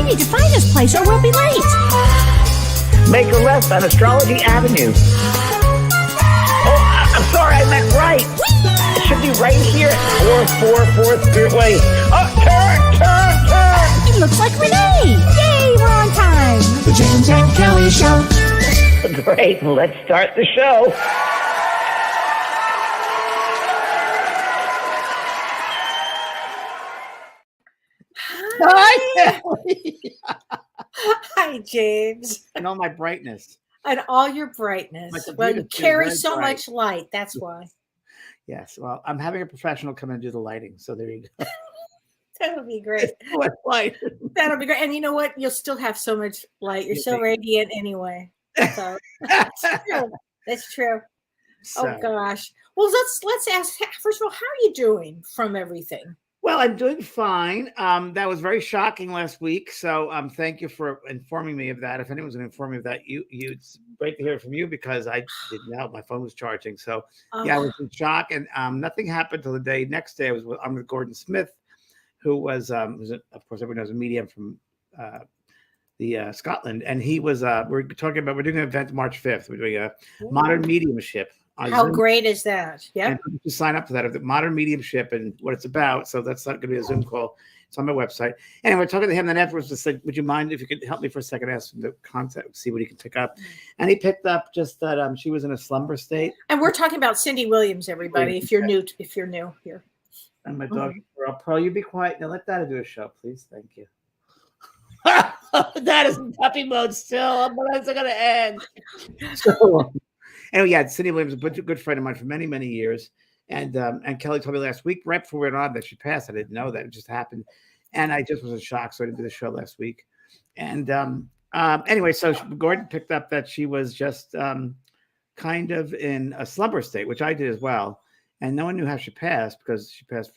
need to find this place or we'll be late. Make a left on Astrology Avenue. Oh, I'm sorry, I meant right. It should be right here. 444 Spearway. Oh, turn. It looks like Renee. Yay, we're on time. The James and Kellee Show. Great, let's start the show. Hi, Kellee. Hi, James. And all my brightness. And all your brightness. Well, you carry so much light. That's why. Yes. Well, I'm having a professional come in and do the lighting. So there you go. That'll be great. What light? That'll be great. And you know what? You'll still have so much light. You're so radiant anyway. So that's true. That's true. So, oh gosh. Well, let's ask. First of all, how are you doing from everything? well, I'm doing fine. That was very shocking last week. So thank you for informing me of that. If anyone's going to inform me of that, it's great to hear from you because I didn't know my phone was charging. So yeah, I was in shock, and nothing happened till the next day. I'm with Gordon Smith, who was of course everyone knows a medium from the Scotland, and he was we're doing an event March 5th. We're doing a modern mediumship. How great is that? Yeah. To sign up for that, the modern mediumship and what it's about. So that's not going to be a Zoom call. It's on my website. Anyway, we're talking to him. Then afterwards, I said, "Would you mind if you could help me for a second? Ask him the contact, see what he can pick up." And he picked up just that she was in a slumber state. And we're talking about Cindy Williams, everybody. If you're new here. And my dog, Pearl, you be quiet. Now let Dada do a show, please. Thank you. That is in puppy mode still. But it's going to end. So, anyway, yeah, Cindy Williams, a good friend of mine for many, many years. And Kellee told me last week, right before we went on, that she passed. I didn't know that. It just happened. And I just was in shock, so I didn't do the show last week. And anyway, so Gordon picked up that she was just kind of in a slumber state, which I did as well. And no one knew how she passed because she passed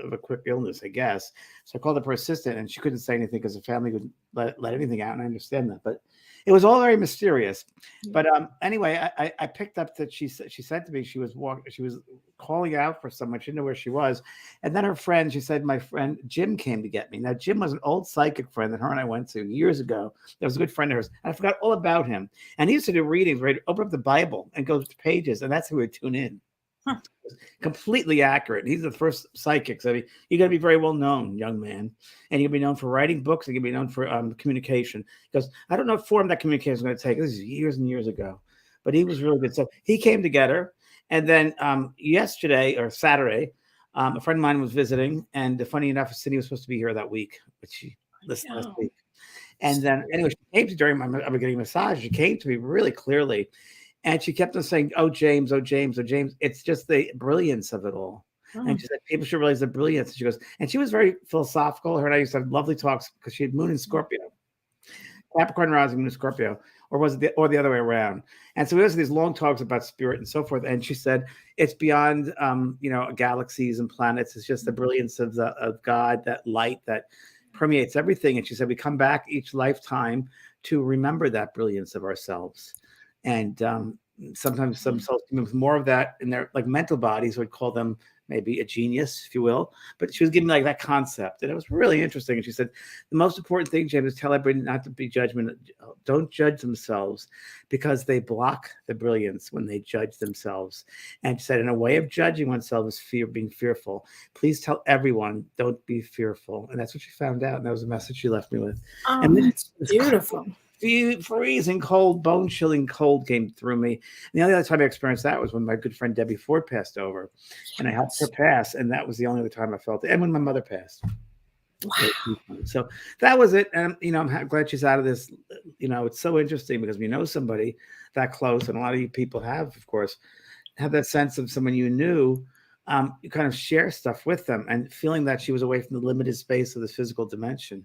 of a quick illness, I guess. So I called up her assistant, and she couldn't say anything because the family would let anything out, and I understand that. But it was all very mysterious. But anyway, I picked up that she said to me she was calling out for someone. She didn't know where she was. And then her friend, she said, my friend Jim came to get me. Now, Jim was an old psychic friend that her and I went to years ago. That was a good friend of hers. And I forgot all about him. And he used to do readings, right? Open up the Bible and go to pages, and that's how we would tune in. Huh. Completely accurate. He's the first psychic. So you got to be very well known, young man, and you'll be known for writing books. And you'll be known for communication. Because I don't know what form that communication is going to take. This is years and years ago, but he was really good. So he came to get her, and then yesterday or Saturday, a friend of mine was visiting, and funny enough, Cindy was supposed to be here that week, but she listened last week. And then anyway, she came to during I was getting a massage. She came to me really clearly. And she kept on saying, "Oh, James, oh, James, oh, James." It's just the brilliance of it all. Oh. And she said, people should realize the brilliance. She goes, and she was very philosophical. Her and I used to have lovely talks because she had Moon in Scorpio, Capricorn rising, Moon in Scorpio, or was it the other way around? And so we had these long talks about spirit and so forth. And she said, it's beyond, galaxies and planets. It's just the brilliance of God, that light that permeates everything. And she said, we come back each lifetime to remember that brilliance of ourselves. And sometimes some souls with more of that in their like mental bodies would call them maybe a genius, if you will. But she was giving me like that concept, and it was really interesting. And she said, the most important thing, James, is tell everybody not to be judgment. Don't judge themselves because they block the brilliance when they judge themselves. And she said, in a way of judging oneself is being fearful. Please tell everyone, don't be fearful. And that's what she found out. And that was the message she left me with. Oh, and that's beautiful. Freezing cold, bone-chilling cold came through me. And the only other time I experienced that was when my good friend Debbie Ford passed over, and I helped her pass, and that was the only other time I felt it. And when my mother passed. Wow. So that was it. And, I'm glad she's out of this. It's so interesting because we know somebody that close, and a lot of you people have, of course, have that sense of someone you knew. You kind of share stuff with them, and feeling that she was away from the limited space of the physical dimension.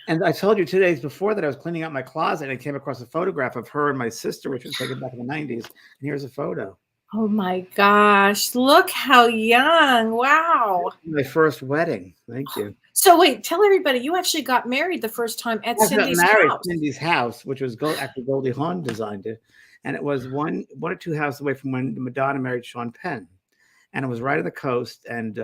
And I told you 2 days before that I was cleaning out my closet, and I came across a photograph of her and my sister, which was taken back in the 90s. And here's a photo. Oh my gosh. Look how young. Wow. My first wedding. Thank you. So wait, tell everybody you actually got married the first time at Cindy's house. Cindy's house, which was actually Goldie Hawn designed it. And it was one or two houses away from when Madonna married Sean Penn. And it was right on the coast. And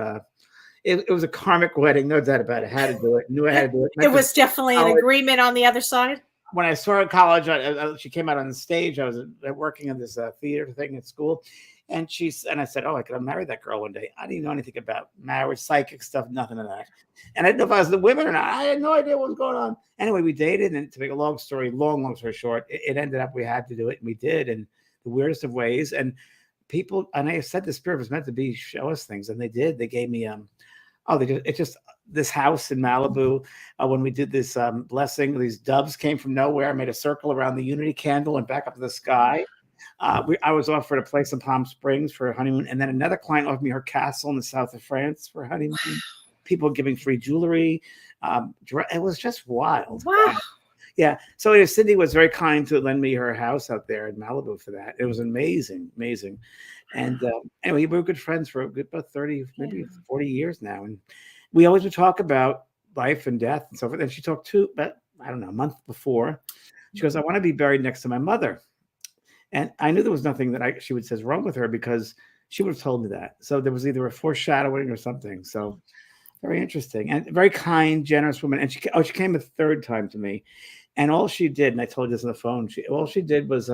it was a karmic wedding, no doubt about it. Had to do it. Knew I had to do it. It was definitely an agreement on the other side. When I saw her in college, she came out on the stage. I was working on this theater thing at school, and I said, "Oh, I could have married that girl one day." I didn't know anything about marriage, psychic stuff, nothing of that, and I didn't know if I was the women or not. I had no idea what was going on. Anyway, we dated, and to make a long story short, it ended up we had to do it, and we did, in the weirdest of ways. And people, and I said the spirit was meant to be show us things, and they did. They gave me this house in Malibu. When we did this blessing, these doves came from nowhere, made a circle around the unity candle and back up to the sky. I was offered a place in Palm Springs for a honeymoon, and then another client offered me her castle in the south of France for a honeymoon. People giving free jewelry. It was just wild. Wow. Yeah. So Cindy was very kind to lend me her house out there in Malibu for that. It was amazing. And anyway, we were good friends for about 30, maybe 40 years now. And we always would talk about life and death and so forth. And she talked but I don't know, a month before. She goes, "I want to be buried next to my mother." And I knew there was nothing that she would say is wrong with her, because she would have told me that. So there was either a foreshadowing or something. So very interesting and very kind, generous woman. And she came a third time to me. And all she did, and I told you this on the phone, all she did was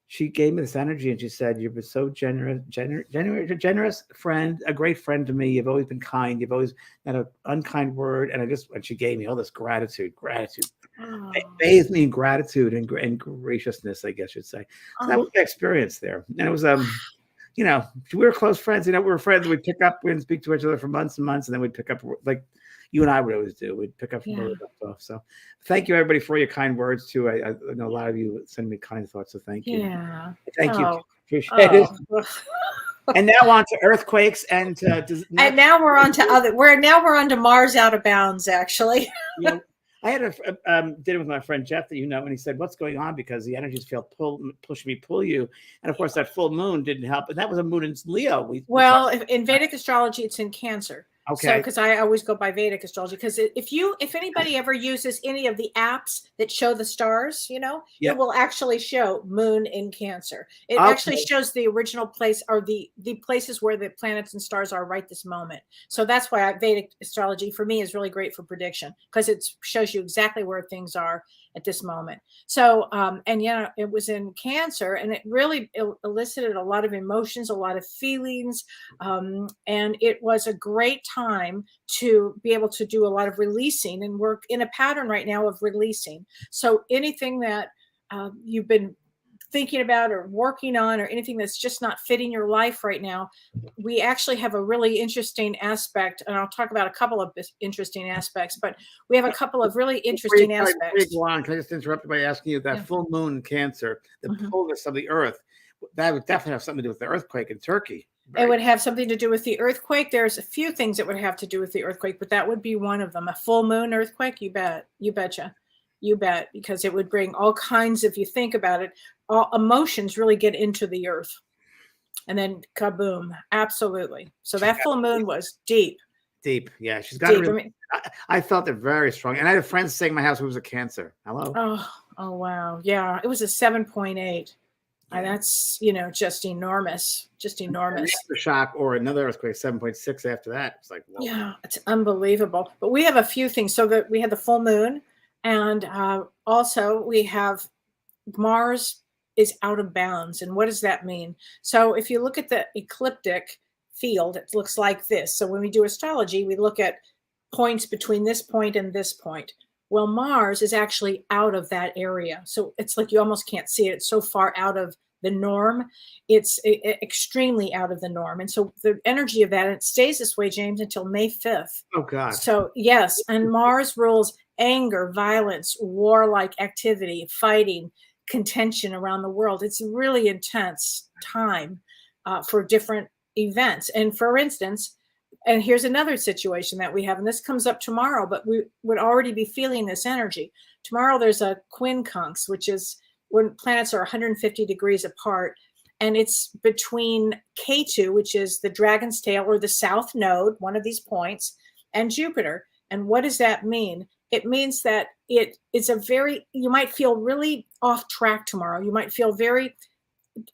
she gave me this energy, and she said, "You've been so generous friend, a great friend to me. You've always been kind. You've always had an unkind word." And she gave me all this gratitude. Oh. It bathed me in gratitude and graciousness, I guess you'd say. So that was my experience there. And it was, we were close friends. We were friends. We'd pick up, we didn't speak to each other for months and months, and then we'd pick up like you and I would always do. We'd pick up from where we left off. So thank you, everybody, for your kind words, too. I know a lot of you send me kind thoughts, so thank you. Yeah. Thank you. Appreciate it. And now on to earthquakes and now we're on to Mars out of bounds, actually. I had a dinner with my friend Jeff that and he said, "What's going on?" Because the energies feel push me, pull you. And of course, that full moon didn't help. And that was a moon in Leo. In Vedic astrology, it's in Cancer. Okay. So, because I always go by Vedic astrology, because if anybody ever uses any of the apps that show the stars, it will actually show moon in Cancer. It actually shows the original place, or the places where the planets and stars are right this moment. So that's why Vedic astrology for me is really great for prediction, because it shows you exactly where things are at this moment. So, it was in Cancer, and it really elicited a lot of emotions, a lot of feelings, and it was a great time to be able to do a lot of releasing and work in a pattern right now of releasing. So anything that you've been thinking about or working on, or anything that's just not fitting your life right now, we actually have a really interesting aspect, and I'll talk about a couple of interesting aspects, but we have a couple of really interesting aspects. Can I just interrupt by asking you that full moon in Cancer, the pullness of the earth, that would definitely have something to do with the earthquake in Turkey. Right? It would have something to do with the earthquake. There's a few things that would have to do with the earthquake, but that would be one of them. A full moon earthquake, you betcha. You bet, because it would bring all kinds, if you think about it, all emotions really get into the earth. And then kaboom, absolutely. So that full moon was deep. Deep, yeah. She's got it. I felt it very strong. And I had friends saying my house was a Cancer. Hello? Oh, wow. Yeah, it was a 7.8. And that's, just enormous. Just enormous. Shock, or another earthquake, 7.6 after that. It's like, whoa. Yeah, it's unbelievable. But we have a few things. So that we had the full moon, and also we have Mars is out of bounds. And what does that mean? So if you look at the ecliptic field, it looks like this. So when we do astrology, we look at points between this point and this point. Well, Mars is actually out of that area. So it's like you almost can't see it. It's so far out of the norm. It's extremely out of the norm. And so the energy of that, and it stays this way, James, until May 5th. Oh, God. So, yes. And Mars rules anger, violence, warlike activity, fighting, contention around the world. It's a really intense time for different events. And for instance, and here's another situation that we have, and this comes up tomorrow, but we would already be feeling this energy. Tomorrow there's a quincunx, which is when planets are 150 degrees apart, and it's between K2, which is the dragon's tail or the south node, one of these points, and Jupiter. And what does that mean? It means that you might feel really off track tomorrow. You might feel very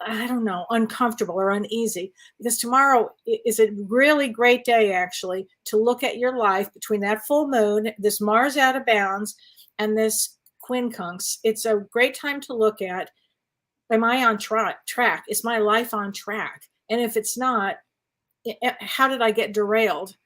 I don't know, uncomfortable or uneasy, because tomorrow is a really great day, actually, to look at your life between that full moon, this Mars out of bounds, and this quincunx. It's a great time to look at, am I on track? Is my life on track? And if it's not, how did I get derailed?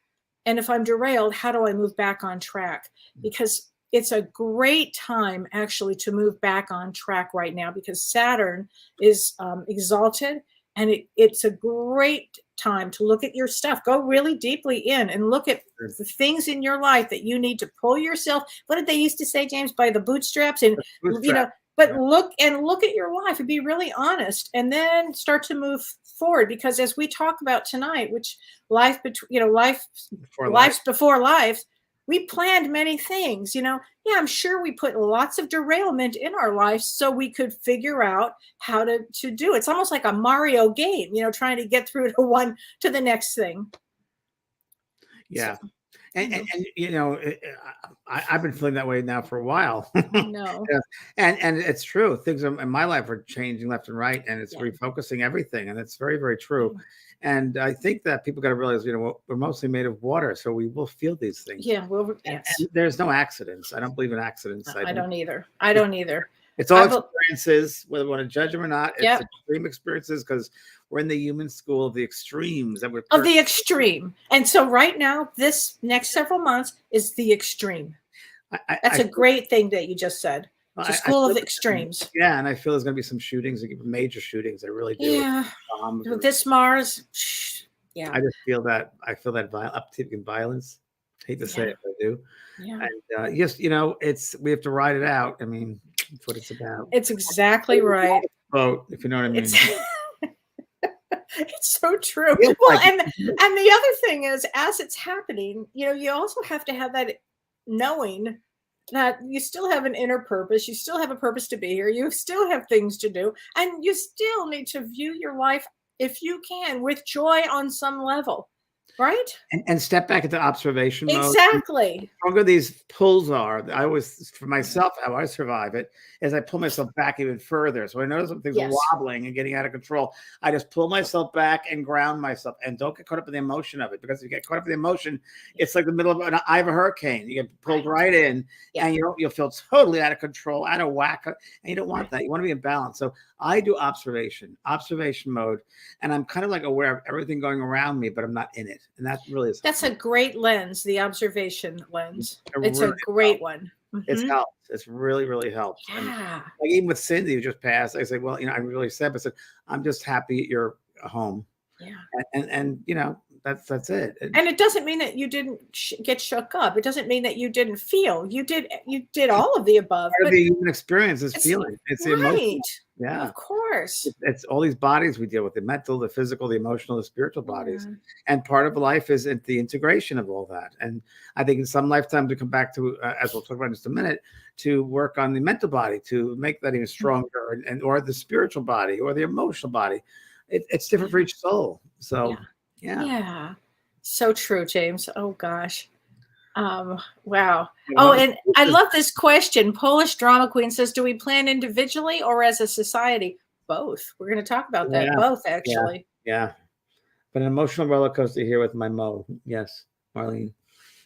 And if I'm derailed, how do I move back on track? Because it's a great time actually to move back on track right now, because Saturn is exalted, and it's a great time to look at your stuff. Go really deeply in and look at the things in your life that you need to pull yourself. What did they used to say, James? By the bootstraps. And but look at your life and be really honest, and then start to move forward. Because as we talk about tonight, which life before life, we planned many things, Yeah, I'm sure we put lots of derailment in our lives so we could figure out how to do it. It's almost like a Mario game, trying to get through to the next thing. Yeah. So, and I've been feeling that way now for a while. No. And it's true. Things in my life are changing left and right, and it's refocusing everything. And it's very, very true. And I think that people got to realize, we're mostly made of water, so we will feel these things. Yeah, well, yes. And there's no accidents. I don't believe in accidents. No, I don't either. It's all experiences, whether we want to judge them or not. It's extreme experiences, because we're in the human school of the extremes. Of the extreme. And so right now, this next several months is the extreme. That's a great thing that you just said. It's a school of extremes. Yeah, and I feel there's going to be some shootings, major shootings. I really do. Yeah. This Mars. Yeah. I just feel that. I feel that uptick in violence. Hate to say it, but I do. Yeah. And yes, we have to ride it out. I mean, that's what it's about. It's exactly right. Vote, if you know what I mean. It's so true. Well, and the other thing is, as it's happening, you also have to have that knowing that you still have an inner purpose. You still have a purpose to be here. You still have things to do. And you still need to view your life, if you can, with joy on some level. Right? And step back into observation mode. Exactly. The stronger these pulls are, I always, for myself, how I survive it is I pull myself back even further. So I notice something's wobbling and getting out of control. I just pull myself back and ground myself, and don't get caught up in the emotion of it. Because if you get caught up in the emotion, it's like the middle of an eye of a hurricane. You get pulled right in, and you'll feel totally out of control, out of whack, and you don't want that. You want to be in balance. So I do observation mode, and I'm kind of like aware of everything going around me, but I'm not in it. And that really is. That's a great lens, the observation lens. It's really a great one. Mm-hmm. It's helped. It's really, really helped. Yeah. And like even with Cindy, who just passed, I say, well, I really said, I'm just happy you're home. Yeah. And that's it. And it doesn't mean that you didn't get shook up. It doesn't mean that you didn't feel. You did all of the above. Part of the human experience is feeling. It's the emotional. Yeah, of course. It's all these bodies we deal with: the mental, the physical, the emotional, the spiritual bodies. And part of life is the integration of all that. And I think in some lifetime to come back to, as we'll talk about in just a minute, to work on the mental body to make that even stronger, or the spiritual body or the emotional body. It's different for each soul. So. Yeah. So true, James. Oh gosh. Wow. Oh, and I love this question. Polish Drama Queen says, do we plan individually or as a society? Both. We're going to talk about that. Both, actually. Yeah. But an emotional roller coaster here with my Mo. Yes, Marlene.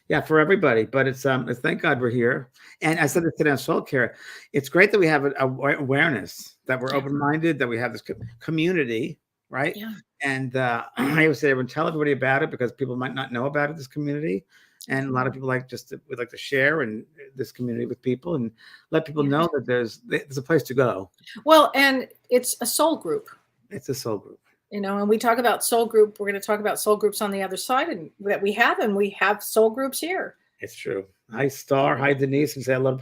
Yeah, for everybody. But it's thank God we're here. And I said this today on Soul Care. It's great that we have an awareness, that we're open-minded, that we have this community. Right. Yeah. And I always say, everyone, tell everybody about it, because people might not know about it, this community. And a lot of people would like to share in this community with people and let people know that there's a place to go. Well, and it's a soul group. It's a soul group. And we talk about soul group. We're going to talk about soul groups on the other side, and that we have soul groups here. It's true. Hi, Star. Hi, Denise. And say, I love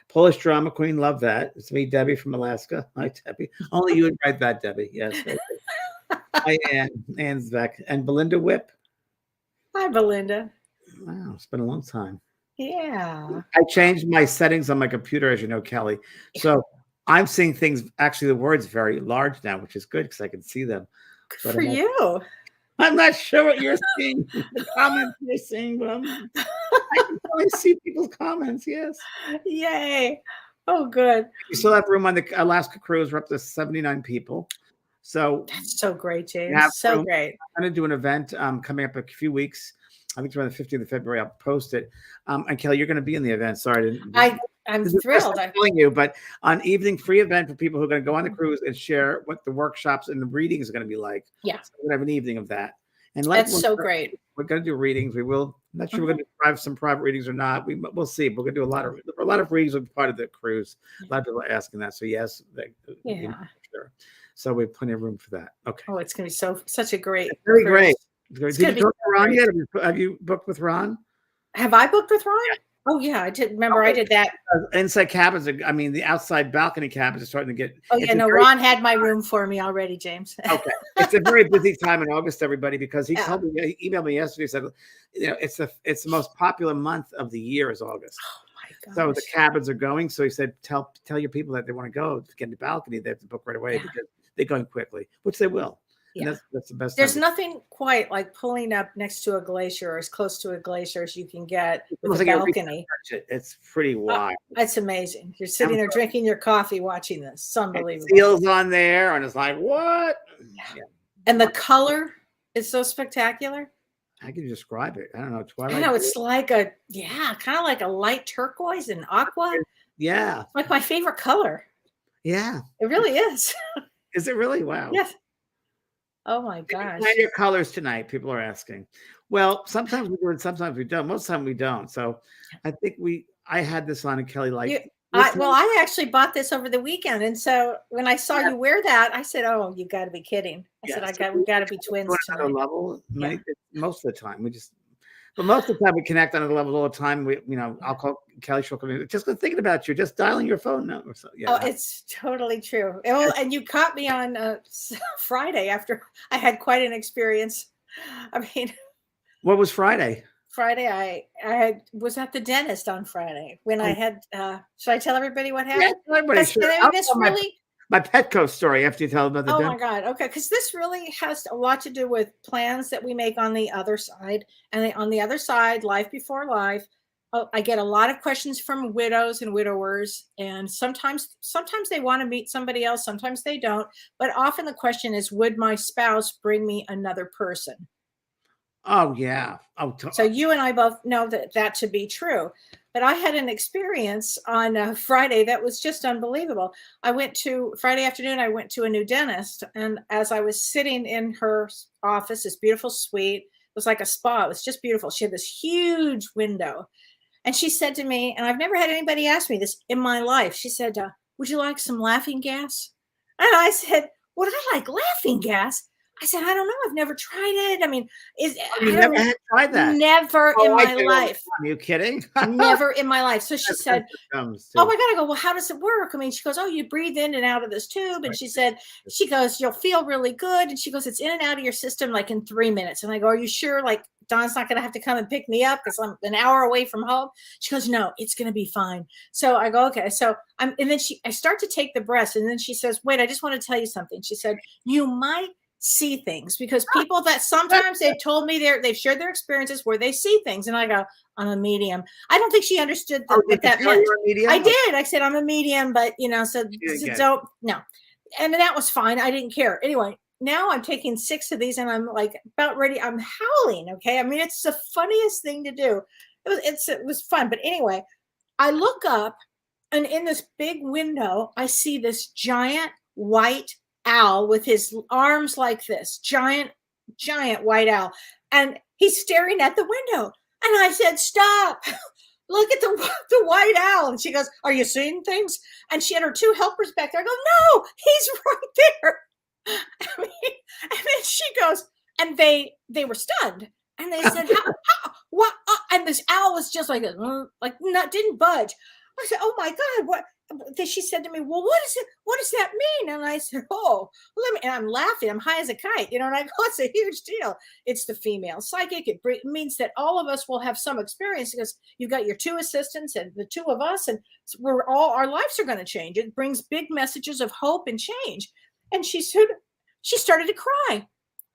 Polish Drama Queen. Love that. It's me, Debbie from Alaska. Hi, Debbie. Only you would write that, Debbie. Yes. Hi, Ann. Ann's back. And Belinda Whip. Hi, Belinda. Wow, it's been a long time. Yeah. I changed my settings on my computer, as you know, Kelly. So I'm seeing things, actually the words very large now, which is good because I can see them. Good for you. I'm not sure what you're seeing. The comments you're seeing, but I can only see people's comments. Yes. Yay. Oh, good. You still have room on the Alaska cruise. We're up to 79 people. So that's so great, James. So room. great. I'm going to do an event coming up a few weeks. I think it's around the 15th of February. I'll post it. And Kelly, you're going to be in the event. Sorry, I'm thrilled. I'm telling you, but an evening free event for people who are going to go on the cruise and share what the workshops and the readings are going to be like. Yeah, so we're going to have an evening of that. And that's so great. We're going to do readings. We will. I'm not sure we're going to do some private readings or not. We'll see. We're going to do a lot of readings with part of the cruise. A lot of people are asking that. So yes, sure. So we have plenty of room for that. Okay. Oh, it's going to be such a great. It's really great. It's Did you book with Ron yet? Have you booked with Ron? Have I booked with Ron? Yeah. Oh yeah, I did. Remember, I did that. Inside cabins. The outside balcony cabins are starting to get. Oh yeah, no. Ron had my room for me already, James. Okay, it's a very busy time in August, everybody, because he told me, he emailed me yesterday. Said, it's the most popular month of the year is August. Oh my god! So the cabins are going. So he said, tell your people that they want to go to get in the balcony. They have to book right away because they're going quickly, which they will. Yeah, that's the best. There's nothing quite like pulling up next to a glacier, or as close to a glacier as you can get with a balcony. It's pretty wild. It's amazing. You're sitting there drinking your coffee, watching this. It's unbelievable. Seals on there, and it's like what? Yeah. And the color is so spectacular. How can you describe it? I don't know. Twilight. I know it's like kind of like a light turquoise and aqua. Yeah, it's like my favorite color. Yeah, it really is. Is it really? Wow. Yes. Oh my gosh. Find your colors tonight, people are asking. Well, sometimes we do and sometimes we don't. Most of the time we don't. So I think I had this on, and Kelly I actually bought this over the weekend. And so when I saw you wear that, I said, oh, you got to be kidding. I said, we got to be twins tonight. Level, most of the time. But most of the time we connect on other levels all the time. I'll call Kelly. She'll come in. Just thinking about you, just dialing your phone number. So, yeah. Oh, it's totally true. And you caught me on Friday after I had quite an experience. I mean, what was Friday? Friday, I was at the dentist on Friday when I had. Should I tell everybody what happened? Yeah, everybody. Sure. My Petco story after you tell them about the my God. Okay. Because this really has a lot to do with plans that we make on the other side. And on the other side, life before life, I get a lot of questions from widows and widowers. And sometimes they want to meet somebody else. Sometimes they don't. But often the question is, would my spouse bring me another person? Oh, yeah. So you and I both know that to be true. But I had an experience on Friday that was just unbelievable. Friday afternoon, I went to a new dentist. And as I was sitting in her office, this beautiful suite, it was like a spa. It was just beautiful. She had this huge window. And she said to me, and I've never had anybody ask me this in my life. She said, would you like some laughing gas? And I said, would I like laughing gas? I said, I don't know. I've never tried it. I mean, never had tried that? Never in my life. Are you kidding? Never in my life. So she said, oh my God. I go, well, how does it work? I mean, she goes, oh, you breathe in and out of this tube. And she goes, you'll feel really good. And she goes, it's in and out of your system like in 3 minutes. And I go, are you sure? Like Don's not going to have to come and pick me up because I'm an hour away from home. She goes, no, it's going to be fine. So I go, okay. So and then I start to take the breaths. And then she says, wait, I just want to tell you something. She said, you might see things because people that sometimes they've told me they've shared their experiences where they see things. And I go, I'm a medium. I don't think she understood what that meant. I did. I said, I'm a medium, but so don't, no. And that was fine. I didn't care. Anyway, now I'm taking 6 of these and I'm like about ready. I'm howling. Okay. I mean, it's the funniest thing to do. It was fun. But anyway, I look up and in this big window, I see this giant white owl with his arms like this, giant white owl. And he's staring at the window. And I said, stop, look at the white owl. And she goes, are you seeing things? And she had her 2 helpers back there. I go, no, he's right there. And then she goes, and they were stunned. And they said, how what? And this owl was just like didn't budge. I said, oh my God, what? Then she said to me, well, what is it? What does that mean? And I said, oh, and I'm laughing. I'm high as a kite, and I go, it's a huge deal. It's the female psychic. It means that all of us will have some experience because you've got your 2 assistants and the 2 of us, and our lives are going to change. It brings big messages of hope and change. And she started to cry. And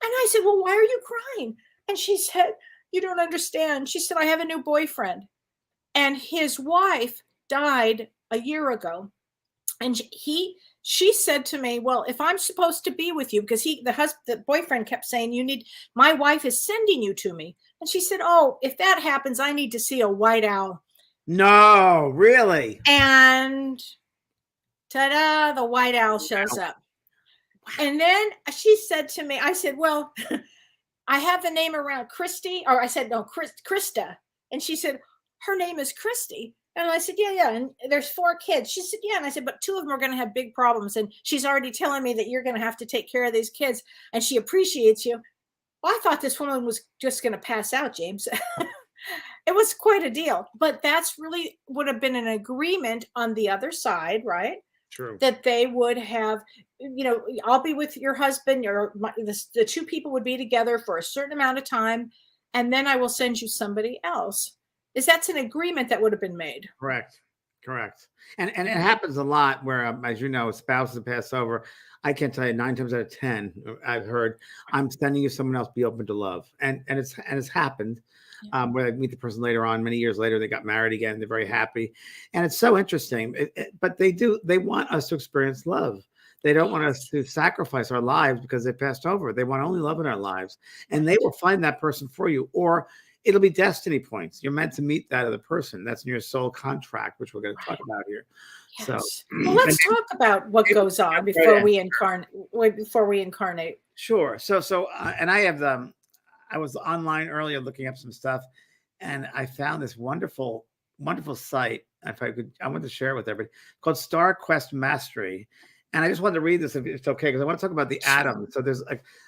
I said, well, why are you crying? And she said, you don't understand. She said, I have a new boyfriend and his wife died a year ago. And she said to me, well, if I'm supposed to be with you, because the boyfriend kept saying, my wife is sending you to me. And she said, oh, if that happens, I need to see a white owl. No, really? And ta-da, the white owl shows up. And then she said to me, I said, well, I have the name around Christy, or I said, no, Krista. And she said, her name is Christy. And I said, yeah. And there's 4 kids. She said, yeah. And I said, but 2 of them are going to have big problems. And she's already telling me that you're going to have to take care of these kids. And she appreciates you. Well, I thought this woman was just going to pass out, James. It was quite a deal. But that's really would have been an agreement on the other side, right? True. That they would have, I'll be with your husband, the 2 people would be together for a certain amount of time. And then I will send you somebody else. That's an agreement that would have been made. Correct. And it happens a lot where, as you know, spouses pass over. I can't tell you 9 times out of 10, I've heard, I'm sending you someone else, be open to love. And it's happened. Where I meet the person later on, many years later, they got married again. They're very happy. And it's so interesting. But they want us to experience love. They don't want us to sacrifice our lives because they passed over. They want only love in our lives. And they will find that person for you. Or it'll be destiny points. You're meant to meet that other person. That's in your soul contract, which we're going to talk about here. Yes. So, well, let's talk about what goes on before we incarnate. Sure. So, and I have I was online earlier looking up some stuff, and I found this wonderful site. If I want to share it with everybody, called Star Quest Mastery. And I just wanted to read this if it's okay, because I want to talk about the atom. So there's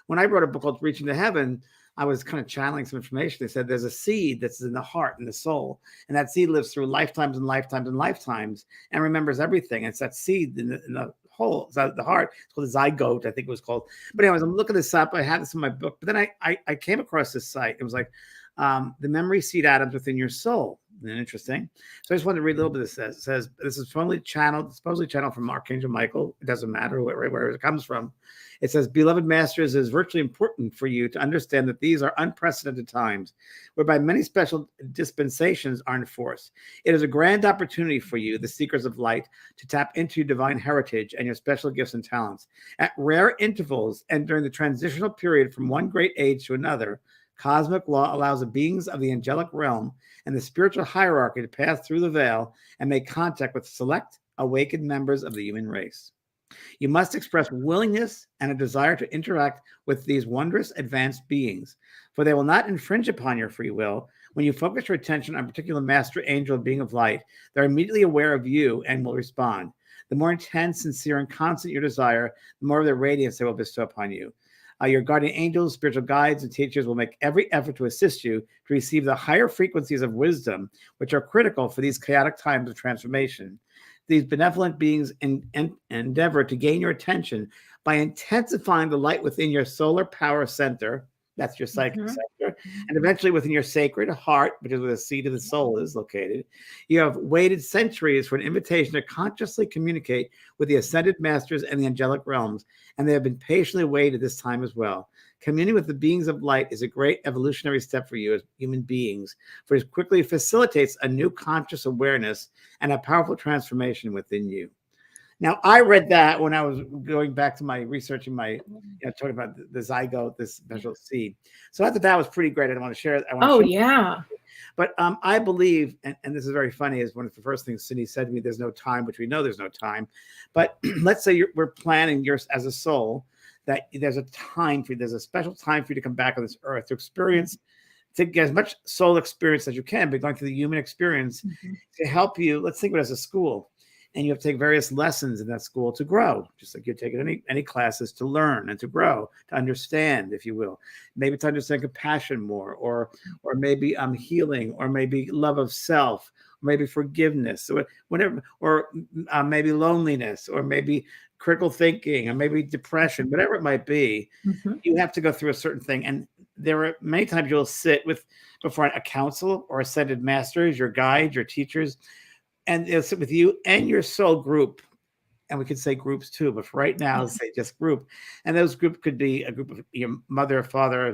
when I wrote a book called Reaching to Heaven, I was kind of channeling some information. They said there's a seed that's in the heart and the soul, and that seed lives through lifetimes and lifetimes and lifetimes and remembers everything. It's that seed in the whole, the heart. It's called a zygote, I think it was called. But anyways, I'm looking this up. I had this in my book, but then I came across this site. It was like the memory seed atoms within your soul. Isn't that interesting? So I just wanted to read a little bit of this. It says this is supposedly channeled from Archangel Michael. It doesn't matter where it comes from. It says, beloved masters, it is virtually important for you to understand that these are unprecedented times whereby many special dispensations are enforced. It is a grand opportunity for you, the seekers of light, to tap into your divine heritage and your special gifts and talents. At rare intervals and during the transitional period from one great age to another, cosmic law allows the beings of the angelic realm and the spiritual hierarchy to pass through the veil and make contact with select awakened members of the human race. You must express willingness and a desire to interact with these wondrous advanced beings, for they will not infringe upon your free will. When you focus your attention on a particular master angel being of light, they're immediately aware of you and will respond. The more intense, sincere, and constant your desire, the more of their radiance they will bestow upon you. Your guardian angels, spiritual guides, and teachers will make every effort to assist you to receive the higher frequencies of wisdom, which are critical for these chaotic times of transformation. These benevolent beings endeavor to gain your attention by intensifying the light within your solar power center. That's your psychic center. And eventually within your sacred heart, which is where the seat of the soul is located. You have waited centuries for an invitation to consciously communicate with the ascended masters and the angelic realms, and they have been patiently waited this time as well. Communing with the beings of light is a great evolutionary step for you as human beings, for it quickly facilitates a new conscious awareness and a powerful transformation within you. Now, I read that when I was going back to my researching talking about the zygote, this special seed. So I thought that was pretty great. I don't want to share it. But I believe, and this is very funny, is one of the first things Cindy said to me, there's no time, which we know there's no time. But let's say we're planning yours as a soul, that there's a time for you, there's a special time for you to come back on this earth to experience, to get as much soul experience as you can, but going through the human experience to help you. Let's think of it as a school. And you have to take various lessons in that school to grow, just like you're taking any classes to learn and to grow, to understand, if you will. Maybe to understand compassion more, or maybe healing, or maybe love of self, or maybe forgiveness, or whatever, or maybe loneliness, or maybe critical thinking, or maybe depression, whatever it might be. You have to go through a certain thing. And there are many times you'll sit before a council or ascended masters, your guides, your teachers, and they'll sit with you and your soul group. And we could say groups too, but for right now, let's say just group. And those group could be a group of your mother, father,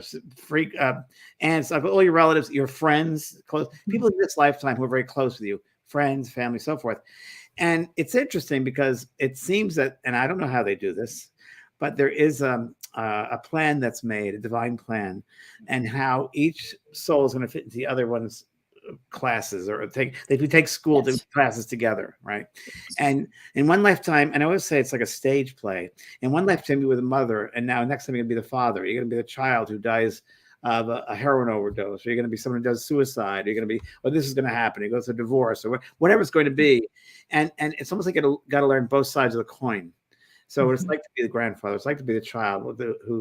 aunts, all your relatives, your friends, close people in this lifetime who are very close with you, friends, family, so forth. And it's interesting because it seems that, and I don't know how they do this, but there is a plan that's made, a divine plan, and how each soul is going to fit into the other one's classes, or if we take school classes together, right? And in one lifetime, and I always say it's like a stage play. In one lifetime, you were the mother, and now next time you're going to be the father. You're going to be the child who dies of a heroin overdose, or you're going to be someone who does suicide. You're going to be, well, this is going to happen. He goes to divorce, or whatever it's going to be. And it's almost like you got to learn both sides of the coin. So what it's like to be the grandfather, it's like to be the child who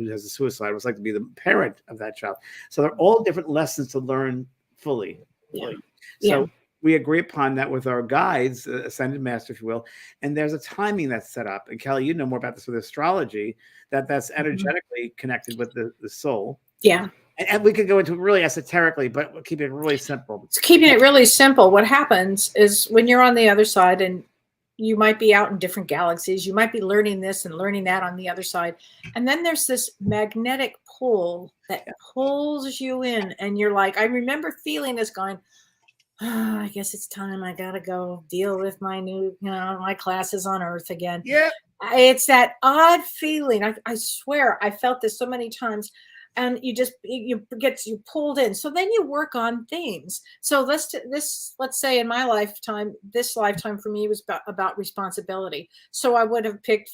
has a suicide. It's like to be the parent of that child. So they're all different lessons to learn fully. So we agree upon that with our guides, ascended master, if you will. And there's a timing that's set up. And Kellee, you know more about this with astrology, that's energetically connected with the soul. Yeah. And we could go into it really esoterically, but we'll keep it really simple. So keeping it really simple, what happens is when you're on the other side, and you might be out in different galaxies, you might be learning this and learning that on the other side. And then there's this magnetic pull that pulls you in. And you're like, I remember feeling this going, oh, I guess it's time. I got to go deal with my new, my classes on Earth again. Yeah. It's that odd feeling. I swear I felt this so many times. And you pulled in. So then you work on things. So let's say in my lifetime, this lifetime for me was about responsibility. So I would have picked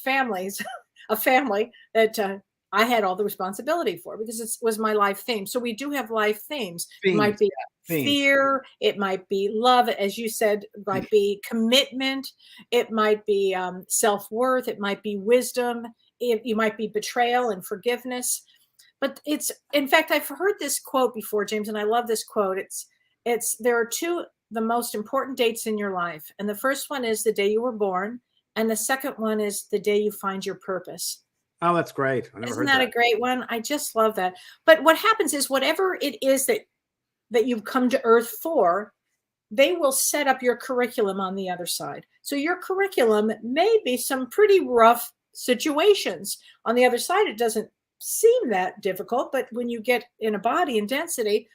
a family that I had all the responsibility for, because it was my life theme. So we do have life themes. It might be fear. It might be love. As you said, it might be commitment. It might be self-worth. It might be wisdom. You might be betrayal and forgiveness. But in fact, I've heard this quote before, James, and I love this quote. There are the most important dates in your life. And the first one is the day you were born. And the second one is the day you find your purpose. Oh, that's great. Isn't that a great one? I just love that. But what happens is whatever it is that you've come to Earth for, they will set up your curriculum on the other side. So your curriculum may be some pretty rough situations. On the other side, it doesn't seem that difficult, but when you get in a body and density,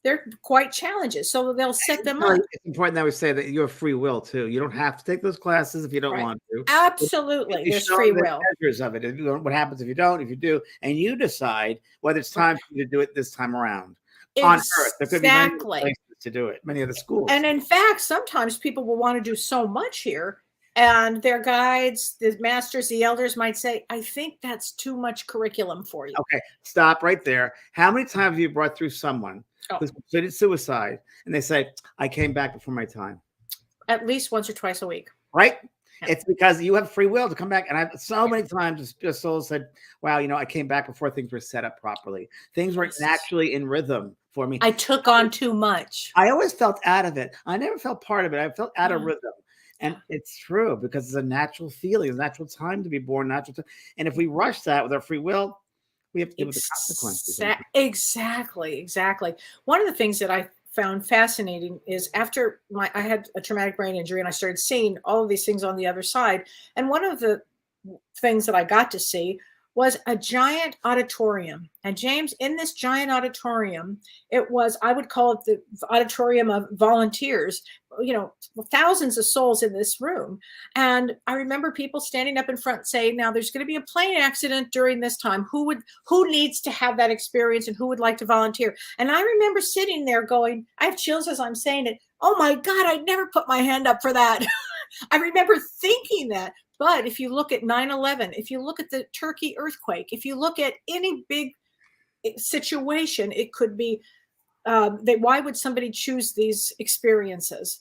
they're quite challenges. So they'll set them up. It's important that we say that you have free will too. You don't have to take those classes if you don't want to. Absolutely. There's free will. Measures of it. What happens if you don't, if you do, and you decide whether it's time for you to do it this time around on Earth. There could be many places to do it, many of the schools. And in fact, sometimes people will want to do so much here, and their guides, the masters, the elders might say, I think that's too much curriculum for you. Okay, stop right there. How many times have you brought through someone who's completed suicide and they say, I came back before my time? At least once or twice a week. Right? Yeah. It's because you have free will to come back. And I've so many times just souls said, wow, I came back before things were set up properly. Things were naturally in rhythm for me. I took on too much. I always felt out of it. I never felt part of it. I felt out of rhythm. And it's true, because it's a natural feeling, a natural time to be born, and if we rush that with our free will, we have to deal with the consequences. Exactly. One of the things that I found fascinating is after I had a traumatic brain injury, and I started seeing all of these things on the other side. And one of the things that I got to see was a giant auditorium. And James, in this giant auditorium, I would call it the auditorium of volunteers, thousands of souls in this room. And I remember people standing up in front saying, now there's going to be a plane accident during this time. Who needs to have that experience, and who would like to volunteer? And I remember sitting there going, I have chills as I'm saying it. Oh my God, I'd never put my hand up for that. I remember thinking that. But if you look at 9/11, if you look at the Turkey earthquake, if you look at any big situation, it could be why would somebody choose these experiences?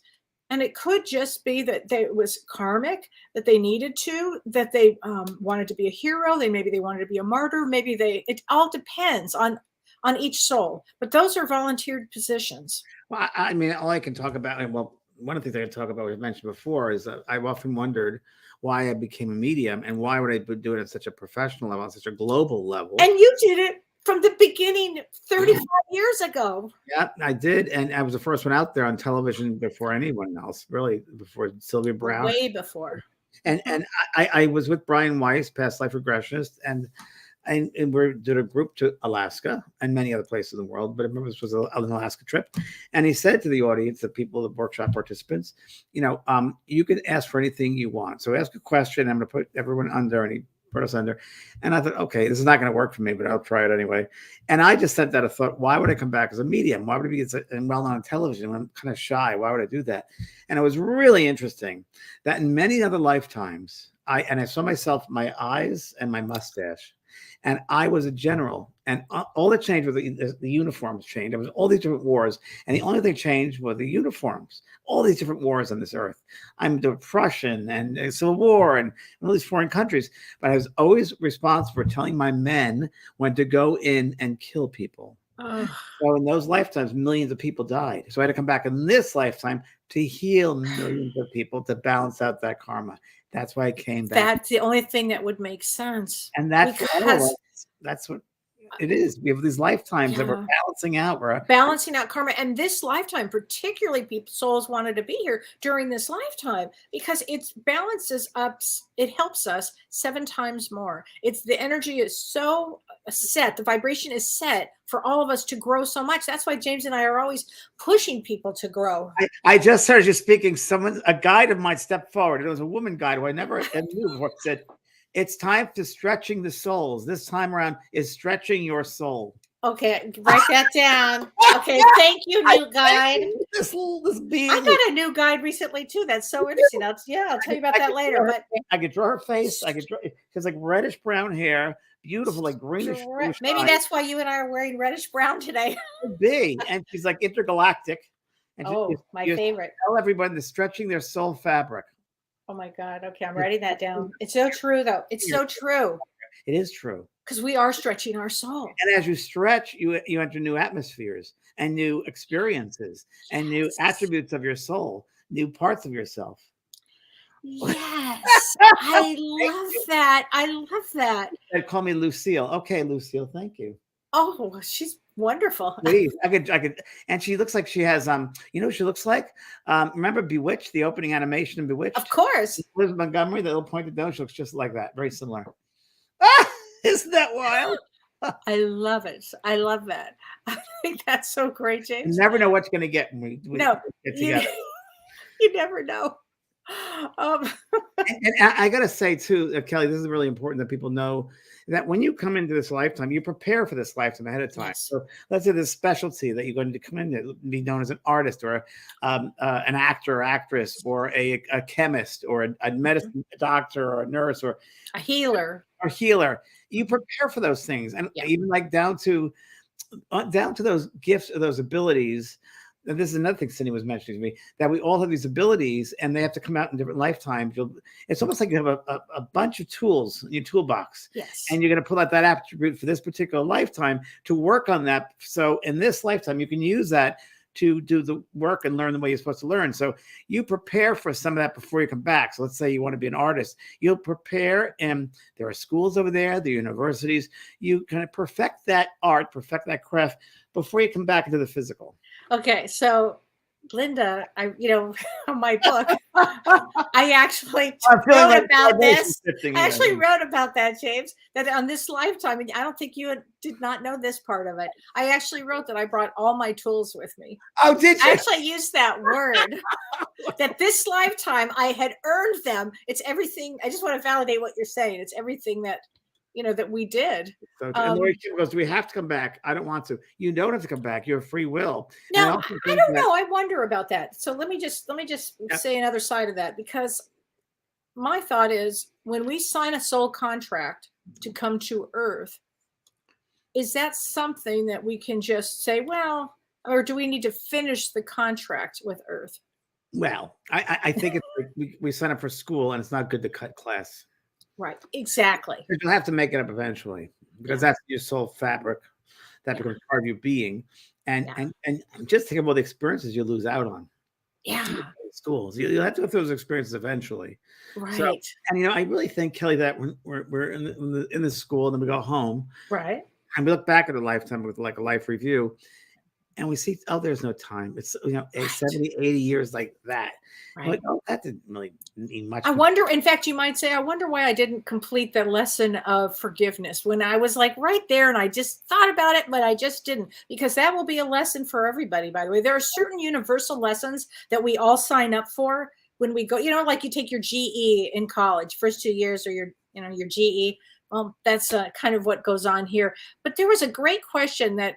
And it could just be that it was karmic, that they needed to, that they wanted to be a hero. Maybe they wanted to be a martyr. It all depends on each soul. But those are volunteered positions. Well, I mean, all I can talk about, one of the things I can talk about, we mentioned before, is that I've often wondered why I became a medium, and why would I do it at such a professional level, on such a global level. And you did it from the beginning 35 years ago. Yeah, I did. And I was the first one out there on television before anyone else, really, before Sylvia Brown. Way before. And I was with Brian Weiss, past life regressionist, and and we did a group to Alaska and many other places in the world. But I remember this was an Alaska trip, and he said to the audience, the people, the workshop participants, you can ask for anything you want. So ask a question. I'm going to put everyone under, and he put us under. And I thought, okay, this is not going to work for me, but I'll try it anyway. And I just sent that a thought, why would I come back as a medium? Why would I be well on television? I'm kind of shy. Why would I do that? And it was really interesting that in many other lifetimes, I saw myself, my eyes and my mustache, and I was a general, and all that changed was the uniforms changed. There was all these different wars, and the only thing changed was the uniforms. All these different wars on this earth. I'm the Prussian and Civil War and all these foreign countries, but I was always responsible for telling my men when to go in and kill people. So in those lifetimes, millions of people died. So I had to come back in this lifetime to heal millions of people to balance out that karma. That's why I came back. That's the only thing that would make sense. And that's what it is. We have these lifetimes that we're balancing out. We're balancing out karma. And this lifetime, particularly souls wanted to be here during this lifetime because it balances up. It helps us 7 times more. The energy is so set. The vibration is set for all of us to grow so much. That's why James and I are always pushing people to grow. I just heard you speaking. A guide of mine stepped forward. It was a woman guide who I never knew before. Said, it's time to stretching the souls. This time around is stretching your soul. Okay, write that down. Okay, thank you, new guide. This being. I got a new guide recently too. That's so interesting. I'll tell you about that later. But I could draw her face. I could draw because like reddish brown hair, beautiful, like greenish. Maybe that's why you and I are wearing reddish brown today. Could be, and she's like intergalactic. And my favorite. Tell everybody they're stretching their soul fabric. Oh my God. Okay, I'm writing that down. It's so true, though. It's so true. It is true. Because we are stretching our soul. And as you stretch, you enter new atmospheres and new experiences and new attributes of your soul, new parts of yourself. Yes. I love that. I love that. They call me Lucille. Okay, Lucille, thank you. Oh, she's wonderful. Please, I could, and she looks like she has, what she looks like? Remember Bewitched, the opening animation in Bewitched? Of course. Liz Montgomery, the little pointed nose, she looks just like that, very similar. Isn't that wild? I love it. I love that. I think that's so great, James. You never know what you're going to get when we get together. You never know. And I got to say too, Kellee, this is really important that people know that when you come into this lifetime, you prepare for this lifetime ahead of time. Yes. So let's say this specialty that you're going to come in to be known as an artist or an actor or actress or a chemist or a medicine doctor or a nurse or a healer. You prepare for those things, and even like down to those gifts or those abilities. And this is another thing Cindy was mentioning to me, that we all have these abilities and they have to come out in different lifetimes. It's almost like you have a bunch of tools in your toolbox. Yes. And you're going to pull out that attribute for this particular lifetime to work on that. So in this lifetime, you can use that to do the work and learn the way you're supposed to learn. So you prepare for some of that before you come back. So let's say you want to be an artist. You'll prepare, and there are schools over there, the universities. You kind of perfect that art, perfect that craft before you come back into the physical. Okay, so Linda, on my book, I actually wrote about this. I actually wrote about that, James, that on this lifetime, and I don't think you did not know this part of it. I actually wrote that I brought all my tools with me. Oh, did you? I actually used that word, that this lifetime I had earned them. It's everything. I just want to validate what you're saying. It's everything that that we did. So, and Lori goes, do we have to come back? I don't want to. You don't have to come back. You have free will. No, I don't know. I wonder about that. So let me just say another side of that, because my thought is when we sign a soul contract to come to Earth, is that something that we can just say, well, or do we need to finish the contract with Earth? Well, I think it's like we sign up for school and it's not good to cut class. Right, exactly. You'll have to make it up eventually, because that's your soul fabric that becomes part of your being, and just think about the experiences you lose out on. Yeah, schools. You'll have to go through those experiences eventually. Right. So, and I really think, Kellee, that when we're in the school and then we go home, right, and we look back at a lifetime with like a life review, and we see, oh, there's no time. It's, 70, 80 years like that. Right. Like, oh, that didn't really mean much. I wonder, in fact, you might say, I wonder why I didn't complete the lesson of forgiveness when I was like right there and I just thought about it, but I just didn't, because that will be a lesson for everybody, by the way. There are certain universal lessons that we all sign up for when we go, like you take your GE in college, first 2 years, or your GE. Well, that's kind of what goes on here. But there was a great question that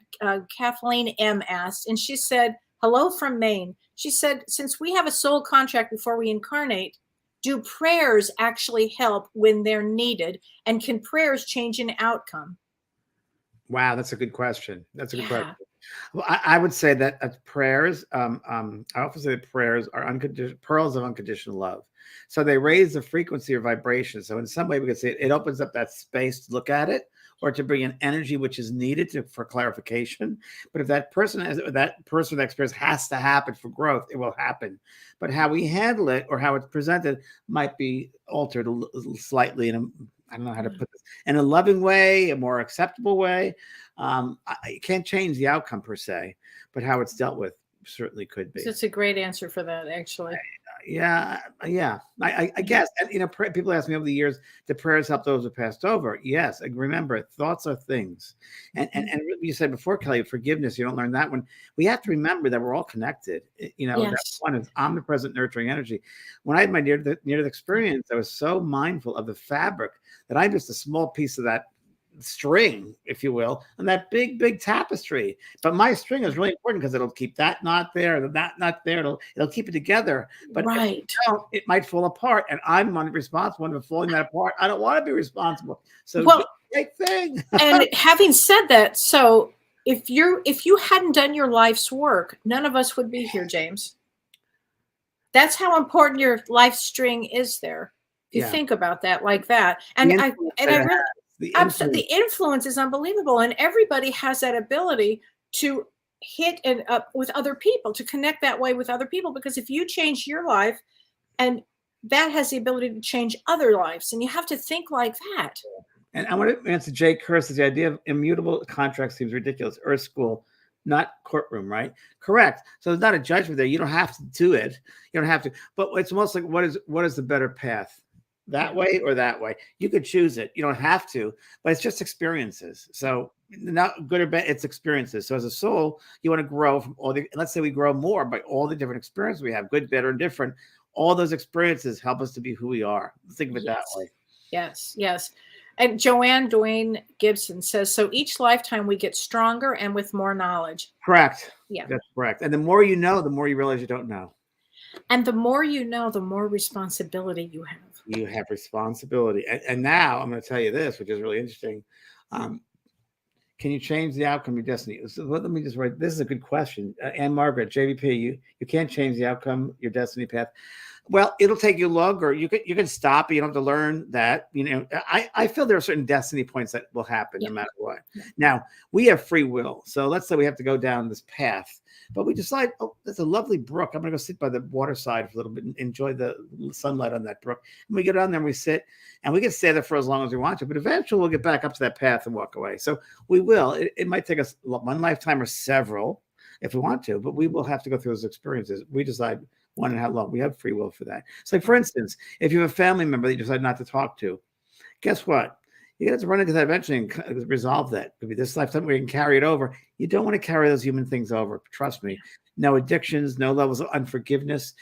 Kathleen M. asked, and she said, hello from Maine. She said, since we have a soul contract before we incarnate, do prayers actually help when they're needed? And can prayers change an outcome? Wow, that's a good question. That's a good question. Well, I would say that prayers, I often say that prayers are pearls of unconditional love. So they raise the frequency or vibration. So in some way we could say it opens up that space to look at it, or to bring in energy which is needed for clarification. But if that personal experience has to happen for growth, it will happen. But how we handle it or how it's presented might be altered slightly I don't know how to put this, in a loving way, a more acceptable way. I can't change the outcome per se, but how it's dealt with certainly could be. That's a great answer for that, actually. Yeah. I guess, and people ask me over the years, do prayers help those who passed over? Yes. Remember, thoughts are things, and you said before, Kellee, forgiveness. You don't learn that one. We have to remember that we're all connected. Yes. That one is omnipresent, nurturing energy. When I had my near-death experience, I was so mindful of the fabric that I'm just a small piece of that string, if you will, and that big tapestry. But my string is really important because it'll keep that knot there, that knot there. It'll keep it together. But right, if don't, it might fall apart, and I'm responsible for falling that apart. I don't want to be responsible. So, well, great thing. And having said that, so if you hadn't done your life's work, none of us would be here, James. That's how important your life string is there. If you think about that like that, and I really. Absolutely, the influence is unbelievable, and everybody has that ability to hit and up with other people, to connect that way with other people. Because if you change your life, and that has the ability to change other lives, and you have to think like that. And I want to answer Jay Curse's the idea of immutable contracts seems ridiculous. Earth School, not courtroom, right? Correct. So there's not a judgment there. You don't have to do it. You don't have to. But it's almost like what is the better path? That way or that way. You could choose it. You don't have to, but it's just experiences. So not good or bad, it's experiences. So as a soul, you want to grow from let's say we grow more by all the different experiences we have, good, better, and different. All those experiences help us to be who we are. Think of it that way. Yes. And Joanne Dwayne Gibson says, so each lifetime we get stronger and with more knowledge. Correct. Yeah. That's correct. And the more you know, the more you realize you don't know. And the more you know, the more responsibility you have. You have responsibility. And now I'm going to tell you this, which is really interesting. Can you change the outcome of your destiny? So let me just write. This is a good question. Anne Margaret, JVP, you can't change the outcome, your destiny path. Well, it'll take you longer. You can stop. You don't have to learn that. I feel there are certain destiny points that will happen no matter what. Now, we have free will. So let's say we have to go down this path, but we decide, oh, there's a lovely brook. I'm going to go sit by the water side for a little bit and enjoy the sunlight on that brook. And we go down there and we sit, and we can stay there for as long as we want to, but eventually we'll get back up to that path and walk away. So we will. It might take us one lifetime or several if we want to, but we will have to go through those experiences. We decide when and how long. We have free will for that. So, for instance, if you have a family member that you decide not to talk to, guess what? You have to run into that eventually and resolve that. It could be this lifetime where you can carry it over. You don't want to carry those human things over. Trust me. No addictions, no levels of unforgiveness.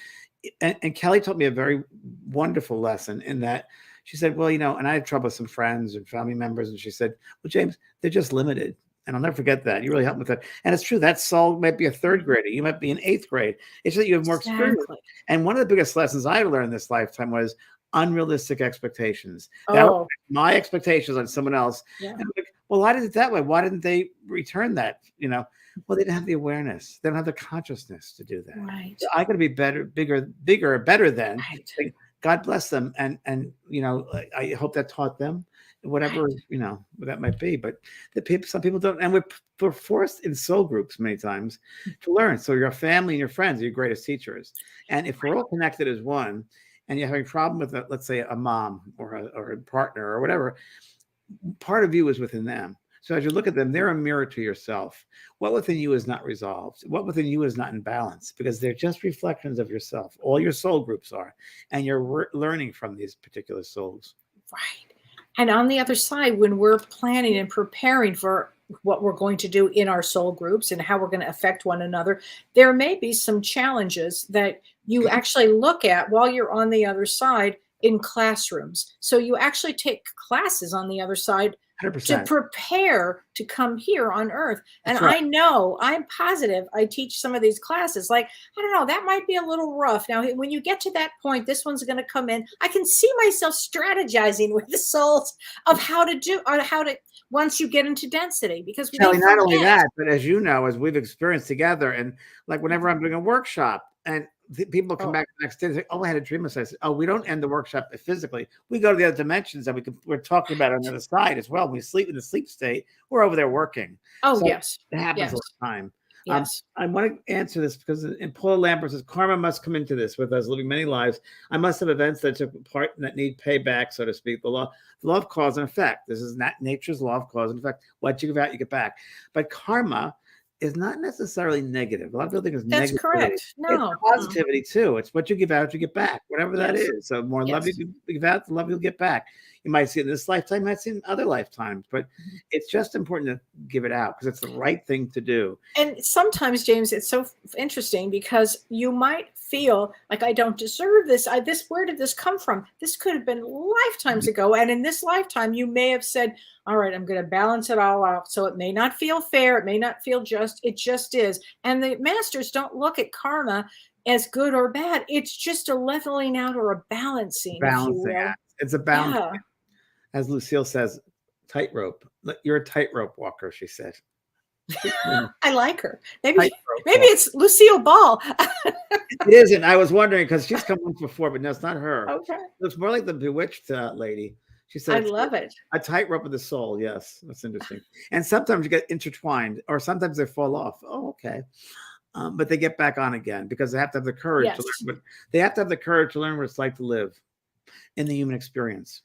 And Kellee taught me a very wonderful lesson in that she said, well, and I had trouble with some friends and family members. And she said, well, James, they're just limited. And I'll never forget that. You really helped me with that. And it's true. That soul might be a third grader. You might be an eighth grade. It's that you have more experience. And one of the biggest lessons I learned this lifetime was unrealistic expectations. That was my expectations on someone else. Yeah. And I'm like, well, I did it that way. Why didn't they return that? Well, they didn't have the awareness. They don't have the consciousness to do that. Right. So I got to be better, bigger, better than. Right. Like, God bless them. And I hope that taught them. Whatever, that might be, but some people don't. And we're forced in soul groups many times to learn. So your family and your friends are your greatest teachers. And if we're all connected as one, and you're having a problem with, let's say, a mom or a partner or whatever, part of you is within them. So as you look at them, they're a mirror to yourself. What within you is not resolved? What within you is not in balance? Because they're just reflections of yourself. All your soul groups are, and you're learning from these particular souls. Right. And on the other side, when we're planning and preparing for what we're going to do in our soul groups and how we're going to affect one another, there may be some challenges that you actually look at while you're on the other side in classrooms. So you actually take classes on the other side 100%. to prepare to come here on earth. And That's right. I know, I'm positive I teach some of these classes. Like, I don't know, that might be a little rough. Now, when you get to that point, this one's going to come in. I can see myself strategizing with the souls of how to, once you get into density, because Kellee, not only that, but as you know, as we've experienced together, and like whenever I'm doing a workshop and people come back the next day and say, "Oh, I had a dream." I said, "Oh, we don't end the workshop physically. We go to the other dimensions that we're talking about on the other side as well. When we sleep in the sleep state, we're over there working." Oh, so yes, it happens all the time. Yes. I want to answer this because in Paula Lambert says, "Karma must come into this with us living many lives. I must have events that took part that need payback, so to speak. The law of cause and effect. This is not nature's law of cause and effect. What you give out, you get back. But karma is not necessarily negative. A lot of people think it's negative. That's correct. No. It's positivity too. It's what you give out, you get back, whatever that is. So more love you give out, the love you'll get back. You might see it in this lifetime, you might see it in other lifetimes, but it's just important to give it out because it's the right thing to do. And sometimes, James, it's so interesting because you might feel like, I don't deserve this. Where did this come from? This could have been lifetimes ago. And in this lifetime, you may have said, all right, I'm going to balance it all out. So it may not feel fair. It may not feel just. It just is. And the masters don't look at karma as good or bad. It's just a leveling out or a balancing. It's a balance. Yeah. As Lucille says, tightrope. You're a tightrope walker, she said. I like her. Maybe it's Lucille Ball. It isn't. I was wondering because she's come once before, but no, it's not her. Okay. It looks more like the bewitched lady. She said, I love it. A tightrope of the soul. Yes, that's interesting. And sometimes you get intertwined, or sometimes they fall off. Oh, okay. But they get back on again because they have to have the courage to learn. But they have to have the courage to learn what it's like to live in the human experience.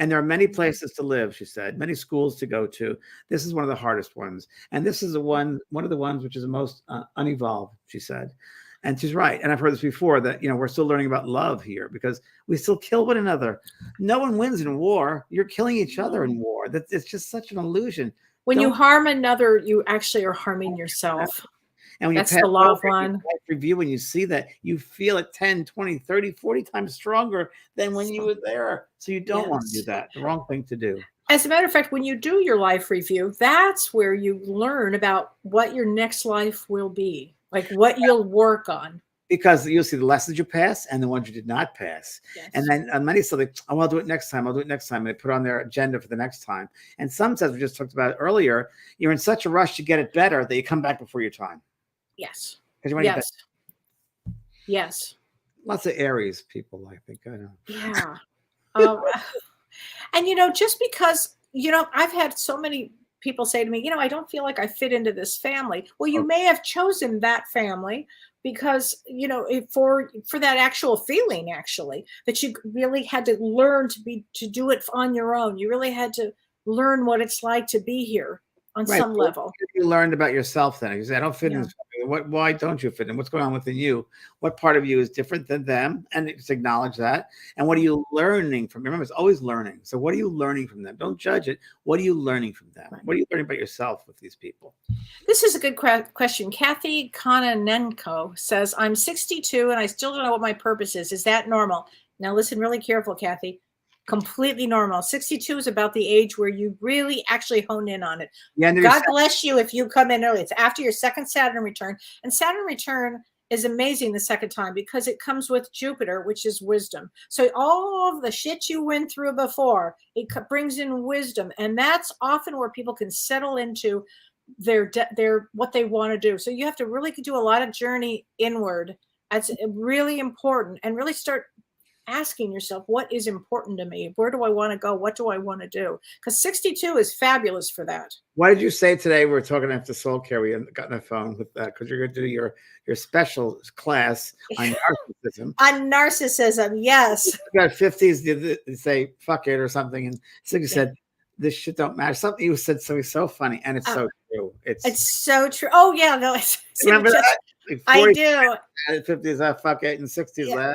And there are many places to live, she said, many schools to go to. This is one of the hardest ones. And this is one of the ones which is the most unevolved, she said. And she's right. And I've heard this before that, we're still learning about love here because we still kill one another. No one wins in war. You're killing each other in war. It's just such an illusion. When you harm another, you actually are harming yourself. And when that's the law of one. Review, when you see that, you feel it 10, 20, 30, 40 times stronger than when you were there. So you don't want to do that. The wrong thing to do. As a matter of fact, when you do your life review, that's where you learn about what your next life will be, like what you'll work on. Because you'll see the lessons you pass and the ones you did not pass. Yes. And then many say, I'll do it next time. I'll do it next time. And they put on their agenda for the next time. And sometimes, we just talked about it earlier, you're in such a rush to get it better that you come back before your time. Yes. Yes. Yes. Lots of Aries people, I think. I know. Yeah. And, just because, I've had so many people say to me, I don't feel like I fit into this family. Well, you may have chosen that family because, for that actual feeling, actually, that you really had to learn to do it on your own. You really had to learn what it's like to be here. On some level. What you learned about yourself then? You say, I don't fit in. Why don't you fit in? What's going on within you? What part of you is different than them? And just acknowledge that. And what are you learning from? Remember, it's always learning. So what are you learning from them? Don't judge it. What are you learning from them? What are you learning about yourself with these people? This is a good question. Kathy Kononenko says, I'm 62 and I still don't know what my purpose is. Is that normal? Now listen really careful, Kathy. Completely normal. 62 is about the age where you really actually hone in on it. Yeah, God bless you if you come in early. It's after your second Saturn return. And Saturn return is amazing the second time because it comes with Jupiter, which is wisdom. So all of the shit you went through before, it brings in wisdom. And that's often where people can settle into their what they want to do. So you have to really do a lot of journey inward. That's really important. And really start asking yourself, what is important to me? Where do I want to go? What do I want to do? Because 62 is fabulous for that. What did you say today? We're talking after soul care. We got on the phone with that because you're going to do your special class on narcissism. On narcissism, yes. You got 50s to say fuck it or something. And so you said, this shit don't matter. Something you said so funny, and it's so true. It's so true. Oh yeah, no, remember that? Like I do. 50s, fuck it, and 60s, I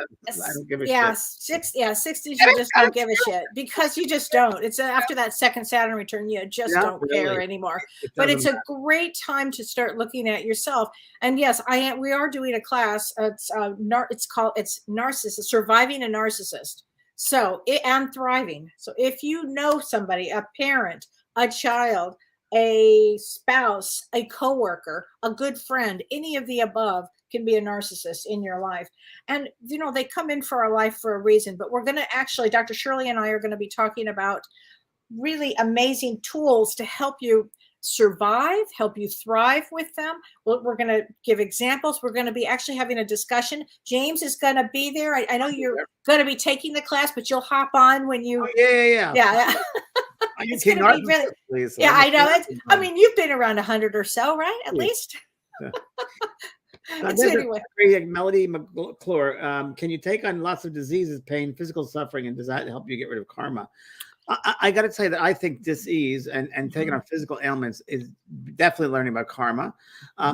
don't give a shit. 60s, you just don't give a shit because you just don't. It's after that second Saturn return, you just don't care anymore. But it's a great time to start looking at yourself. And yes, we are doing a class. It's narcissist, surviving a narcissist. So and thriving. So if you know somebody, a parent, a child, a spouse, a coworker, a good friend, any of the above can be a narcissist in your life. And, they come in for our life for a reason, but we're going to actually, Dr. Shirley and I are going to be talking about really amazing tools to help you survive, help you thrive with them. We're going to give examples. We're going to be actually having a discussion. James is going to be there. I know you're going to be taking the class, but you'll hop on when you. Yeah. It's going to be really. Please, yeah, I know. I mean, you've been around 100 or so, right? At least. Anyway. Melody McClure, can you take on lots of diseases, pain, physical suffering, and does that help you get rid of karma? I got to say that I think dis-ease and taking on physical ailments is definitely learning about karma,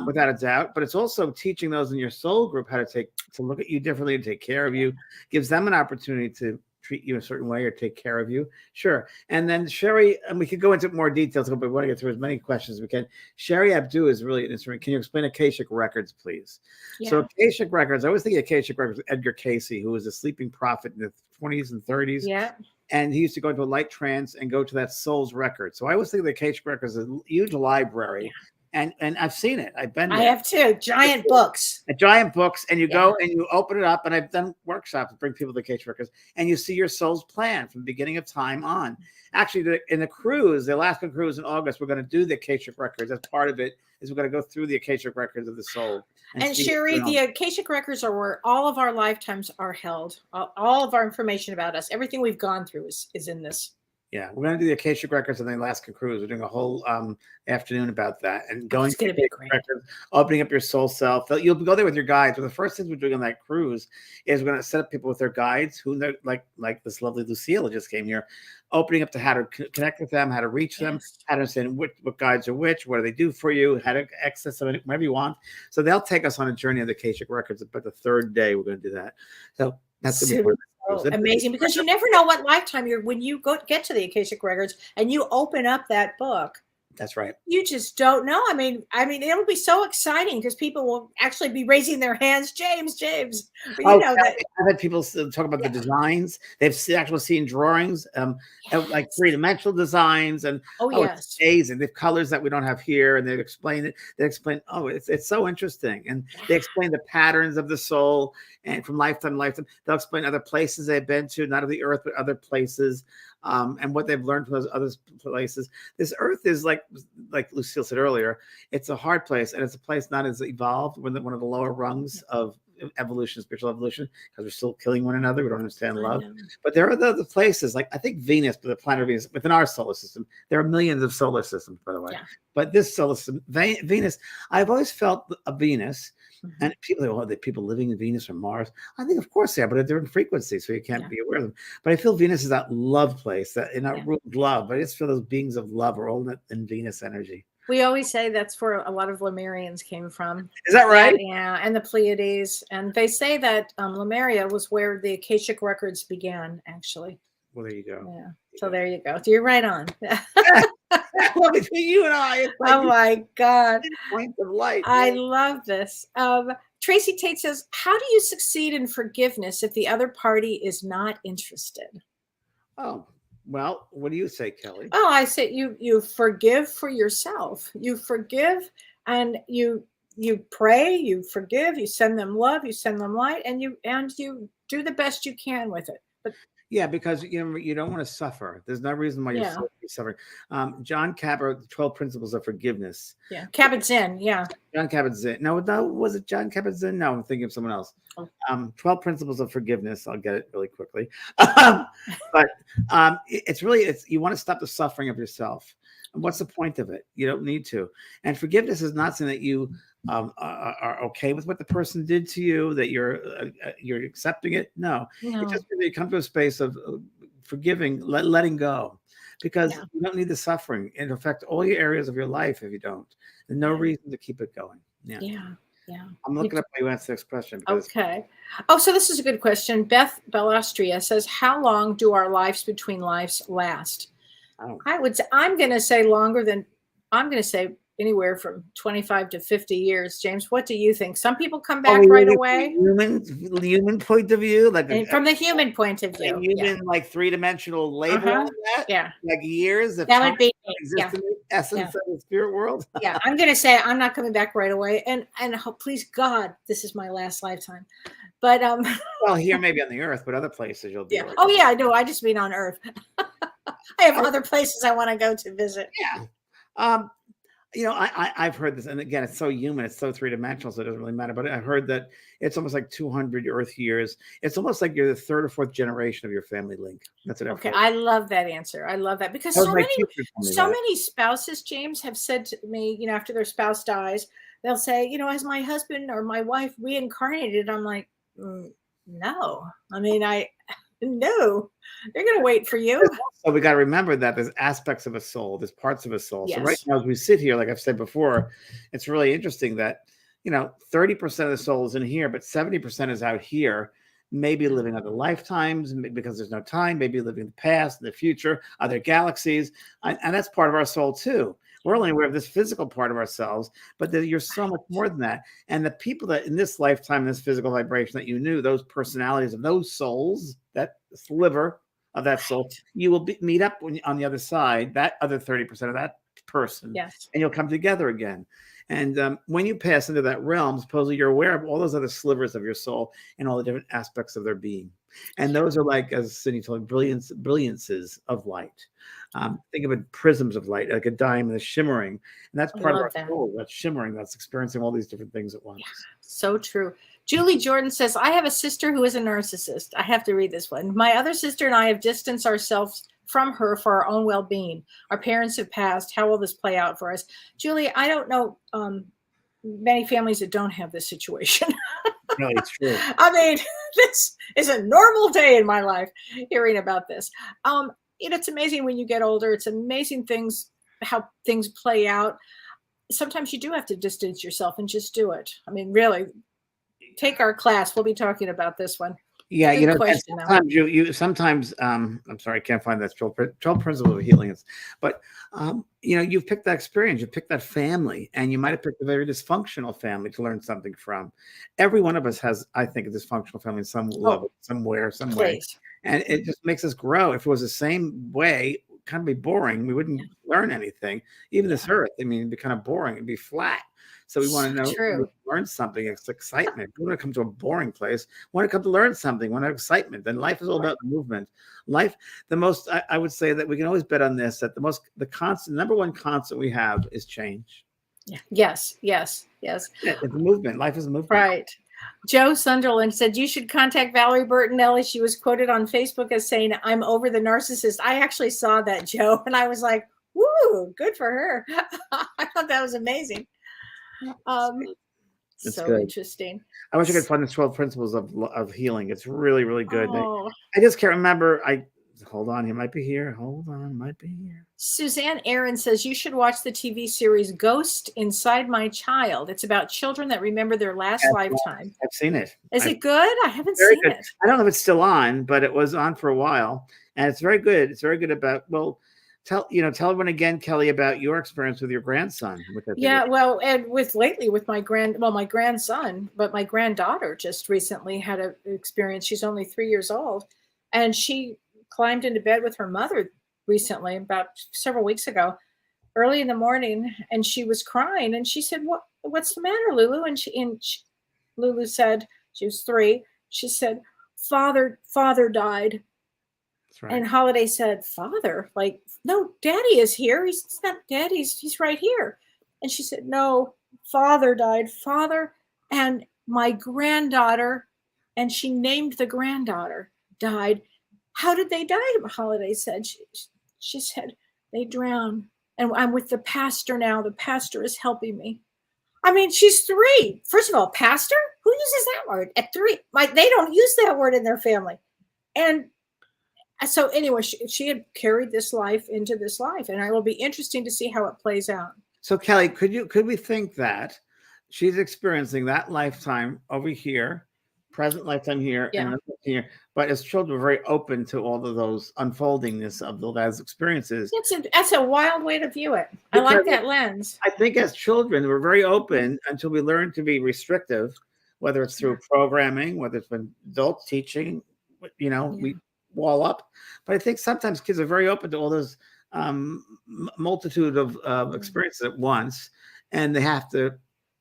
without a doubt. But it's also teaching those in your soul group how to look at you differently and take care of you. Gives them an opportunity to treat you a certain way or take care of you. Sure. And then Sherry, and we could go into more details, but we want to get through as many questions as we can. Sherry Abdu is really an instrument. Can you explain Akashic Records, please? Yeah. So Akashic Records, I always think of Akashic Records with Edgar Casey, who was a sleeping prophet in the 20s and 30s. Yeah. And he used to go into a light trance and go to that soul's record. So I always think of the Akashic Records as a huge library. Yeah. And I've seen it. I've been there. I have too. Giant books. Giant books. And you go and you open it up. And I've done workshops to bring people to Akashic Records. And you see your soul's plan from the beginning of time on. Actually, in the cruise, the Alaskan cruise in August, we're going to do the Akashic Records. That's part of it, is we're going to go through the Akashic Records of the soul. And Sherry, the Akashic Records are where all of our lifetimes are held. All of our information about us, everything we've gone through is in this. Yeah, we're going to do the Akashic Records on the Alaskan cruise. We're doing a whole afternoon about that and going to the records, opening up your soul self. You'll go there with your guides. But the first things we're doing on that cruise is we're going to set up people with their guides, who like this lovely Lucille who just came here, opening up to how to connect with them, how to reach them, how to understand what guides are which, what do they do for you, how to access them, whatever you want. So they'll take us on a journey of the Akashic Records. But the third day we're going to do that. So that's going to be amazing, because you never know what lifetime when you get to the Akashic Records and you open up that book. That's right. You just don't know. I mean, it'll be so exciting because people will actually be raising their hands. James. I've had people talk about the designs. They've actually seen drawings, like three-dimensional designs, and it's amazing. They have colors that we don't have here, and they explain it. They explain, it's so interesting, and they explain the patterns of the soul, and from lifetime to lifetime. They'll explain other places they've been to, not of the earth, but other places. And what they've learned from those other places. This earth is like Lucille said earlier, it's a hard place, and it's a place not as evolved. We're one of the lower rungs of evolution, spiritual evolution, because we're still killing one another. We don't understand love. But there are the places, like I think Venus, but the planet Venus, within our solar system, there are millions of solar systems, by the way. Yeah. But this solar system, Venus, I've always felt a Venus. And people say, the people living in Venus or Mars. I think, of course, they are, but at different frequencies, so you can't be aware of them. But I feel Venus is that love place, that in that ruled love. I just feel those beings of love are all in Venus energy. We always say that's where a lot of Lemurians came from. Is that right? Yeah, and the Pleiades. And they say that Lemuria was where the Akashic Records began, actually. Well, there you go. Yeah. So there you go. So you're right on. Well, between you and I, it's oh my God. Point of light. I love this. Tracy Tate says, how do you succeed in forgiveness if the other party is not interested? Oh, well, what do you say, Kelly? Oh, I say you forgive for yourself. You forgive and you pray, you forgive, you send them love, you send them light, and you do the best you can with it. But yeah, because you don't want to suffer. There's no reason why you're suffering. John Kabat, 12 Principles of Forgiveness. Yeah, Kabat-Zinn. Yeah. John Kabat-Zinn. No, was it John Kabat-Zinn? No, I'm thinking of someone else. 12 Principles of Forgiveness. I'll get it really quickly. But it's you want to stop the suffering of yourself. And what's the point of it? You don't need to. And forgiveness is not something that you are okay with what the person did to you, that you're accepting it. No. It's just that you come to a space of forgiving, letting go, because you don't need the suffering. It'll affect all your areas of your life if you don't. There's no reason to keep it going. Yeah. I'm looking up how you answer this question. Okay. Oh, so this is a good question. Beth Belastria says, how long do our lives between lives last? I'm going to say anywhere from 25 to 50 years. James, what do you think? Some people come back right away. Human point of view, from the human point of view, like three-dimensional label on that, like years. That would be the essence of the spirit world. I'm going to say I'm not coming back right away, and please God, this is my last lifetime. But well, here maybe on the earth, but other places you'll be. Right. Oh yeah, I do. I just mean on Earth. I have other places I want to go to visit. I've heard this, and again, it's so human, it's so three-dimensional, so it doesn't really matter. But I've heard that it's almost like 200 Earth years. It's almost like you're the third or fourth generation of your family link. That's it. Okay, I love that answer. I love that because so many spouses, James, have said to me, after their spouse dies, they'll say, has my husband or my wife reincarnated? I'm like, no. I mean, no, they're going to wait for you. So we got to remember that there's aspects of a soul, there's parts of a soul. Yes. So right now, as we sit here, like I've said before, it's really interesting that, 30% of the soul is in here, but 70% is out here, maybe living other lifetimes because there's no time, maybe living in the past, in the future, other galaxies. And that's part of our soul too. We're only aware of this physical part of ourselves, but you're so much more than that. And the people that in this lifetime, this physical vibration that you knew, those personalities of those souls, that sliver of that soul, you will meet up on the other side, that other 30% of that person, and you'll come together again. And when you pass into that realm, supposedly you're aware of all those other slivers of your soul and all the different aspects of their being. And those are like, as Sydney told me, brilliances of light. Think of it, prisms of light, like a diamond is shimmering. And that's part of our soul, that's shimmering, that's experiencing all these different things at once. Yeah, so true. Julie Jordan says, I have a sister who is a narcissist. I have to read this one. My other sister and I have distanced ourselves from her for our own well-being. Our parents have passed. How will this play out for us? Julie, I don't know many families that don't have this situation. No, it's true. I mean, this is a normal day in my life hearing about this. It's amazing when you get older. It's amazing how things play out. Sometimes you do have to distance yourself and just do it. I mean, really, take our class. We'll be talking about this one. Yeah, sometimes I'm sorry, I can't find that 12 principles of healing. But you've picked that experience, you picked that family, and you might have picked a very dysfunctional family to learn something from. Every one of us has, I think, a dysfunctional family in some level, somewhere, some way. And it just makes us grow. If it was the same way, kind of be boring. We wouldn't learn anything. Even this earth, I mean, it'd be kind of boring. It'd be flat. So we want to know, learn something. It's excitement. We want to come to a boring place. We want to come to learn something. We want to have excitement. And life is all about the movement. Life, I would say that we can always bet on this, that the number one constant we have is change. Yeah. Yes. It's a movement. Life is a movement. Right. Joe Sunderland said, you should contact Valerie Bertinelli. She was quoted on Facebook as saying, I'm over the narcissist. I actually saw that, Joe. And I was like, woo, good for her. I thought that was amazing. So good. Interesting. I wish I could find the 12 principles of healing. It's really, really good. I just can't remember. Hold on, he might be here. Hold on, might be here. Suzanne Aaron says you should watch the TV series Ghost Inside My Child. It's about children that remember their last lifetime. I've seen it. Is it good? I haven't seen it. I don't know if it's still on, but it was on for a while, and it's very good. It's very good about tell everyone again, Kellee, about your experience with your grandson. And with my grandson, but my granddaughter just recently had an experience. She's only 3 years old, and she climbed into bed with her mother recently, about several weeks ago, early in the morning, and she was crying, and she said, what's the matter, Lulu? And Lulu said, she was 3. She said, father died. That's right. And Holiday said, father? Like, no, daddy is here. He's not dead. He's right here. And she said, no, father died. Father and my granddaughter, and she named the granddaughter, died. How did they die? Holiday said. She said, they drowned. And I'm with the pastor now. The pastor is helping me. I mean, she's 3. First of all, pastor? Who uses that word at 3? They don't use that word in their family. And So anyway, she had carried this life into this life, and it will be interesting to see how it plays out. So Kellee, could we think that she's experiencing that lifetime over here, present lifetime here, and here, but as children, we're very open to all of those unfoldingness of those experiences. That's a wild way to view it. I like that lens. I think as children, we're very open until we learn to be restrictive, whether it's through programming, whether it's been adult teaching, we wall up. But I think sometimes kids are very open to all those multitude of experiences at once, and they have to,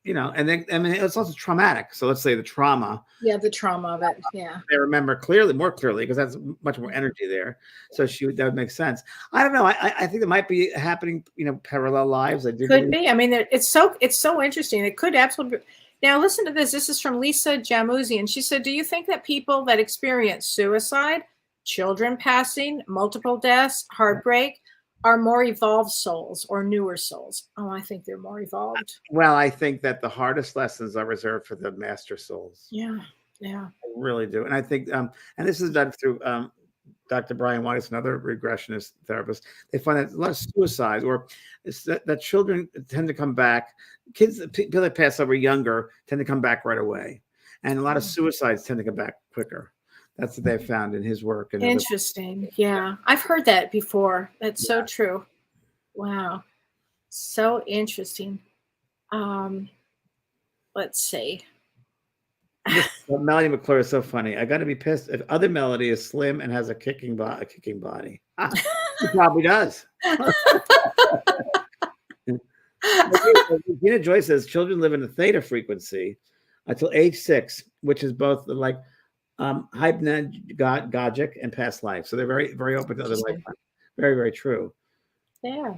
and then, I mean, it's also traumatic. So let's say the trauma. Yeah, the trauma of it. Yeah. They remember more clearly, because that's much more energy there. So that would make sense. I don't know. I think it might be happening, parallel lives. Could be. I mean, it's so interesting. It could absolutely be. Now, listen to this. This is from Lisa Jamuzzi, and she said, do you think that people that experience suicide, children passing, multiple deaths, heartbreak, are more evolved souls or newer souls? Oh, I think they're more evolved. Well, I think that the hardest lessons are reserved for the master souls. Yeah. I really do. And I think, and this is done through Dr. Brian White, another regressionist therapist. They find that a lot of suicides, or that children tend to come back. People that pass over younger tend to come back right away. And a lot of suicides tend to come back quicker. That's what they've found in his work. And interesting. Yeah. I've heard that before. That's so true. Wow. So interesting. Let's see. Melody McClure is so funny. I got to be pissed if other Melody is slim and has a kicking body. He probably does. Gina Joy says children live in a theta frequency until age 6, which is both like hypnagogic and past life. So they're very, very open to other lifetimes. Very, very true. Yeah.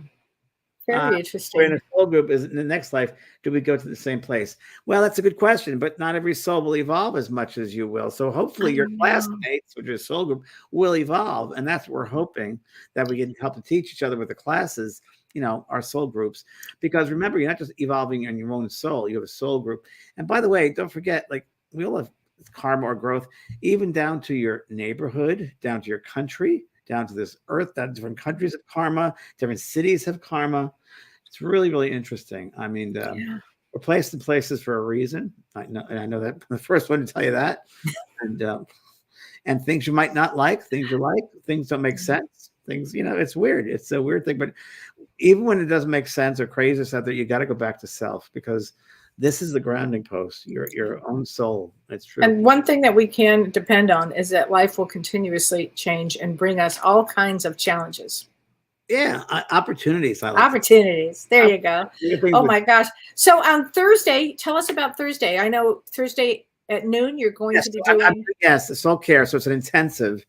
Very interesting. In a soul group, is in the next life, do we go to the same place? Well, that's a good question, but not every soul will evolve as much as you will. So hopefully your classmates, which is a soul group, will evolve. And that's what we're hoping, that we can help to teach each other with the classes, our soul groups. Because remember, you're not just evolving in your own soul, you have a soul group. And by the way, don't forget, like, we all have karma or growth, even down to your neighborhood, down to your country, down to this earth, that different countries have karma, different cities have karma. It's really, really interesting. I mean, we're placed in places for a reason. I know that. I'm the first one to tell you that. And things you might not like, things you like, things don't make sense. Things, it's weird. It's a weird thing. But even when it doesn't make sense or crazy or something, you got to go back to self, because this is the grounding post, your own soul. It's true. And one thing that we can depend on is that life will continuously change and bring us all kinds of challenges. Yeah, opportunities. Opportunities. There you go. Oh my gosh. So on Thursday, tell us about Thursday. I know Thursday at noon you're going to be doing. Yes, the soul care. So it's an intensive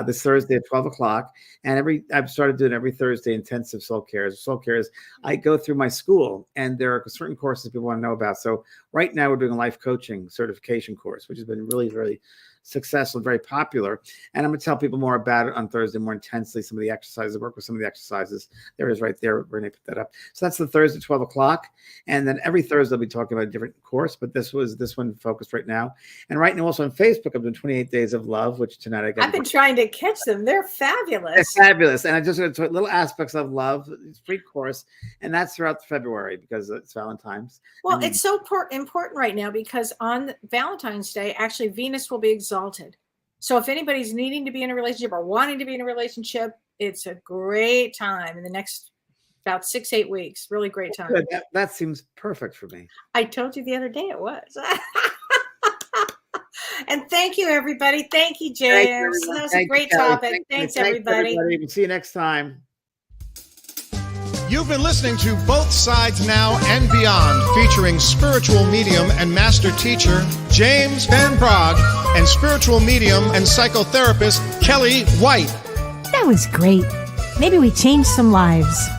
this Thursday at 12 o'clock. And I've started doing every Thursday intensive soul care. Soul care is I go through my school, and there are certain courses people want to know about. So right now we're doing a life coaching certification course, which has been really, really successful, very popular. And I'm going to tell people more about it on Thursday, more intensely, some of the exercises, work with some of the exercises. There it is right there. We're going to put that up. So that's the Thursday, 12 o'clock. And then every Thursday I'll be talking about a different course, but this one focused right now. And right now also on Facebook, I'm doing 28 Days of Love, which tonight I've been trying to catch them. They're fabulous. They're fabulous. And I just want to talk little aspects of love. It's a free course. And that's throughout February because it's Valentine's. Well, it's so important right now because on Valentine's Day, actually Venus will be exalted. So if anybody's needing to be in a relationship or wanting to be in a relationship, it's a great time in the next about 6-8 weeks. Really great time. Good. That seems perfect for me. I told you the other day it was. And thank you, everybody. Thank you, James. That was a great topic. Thanks, everybody. We'll see you next time. You've been listening to Both Sides Now and Beyond, featuring spiritual medium and master teacher James Van Praagh and spiritual medium and psychotherapist Kellee White. That was great. Maybe we changed some lives.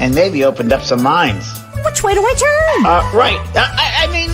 And maybe opened up some minds. Which way do I turn? Right. I mean,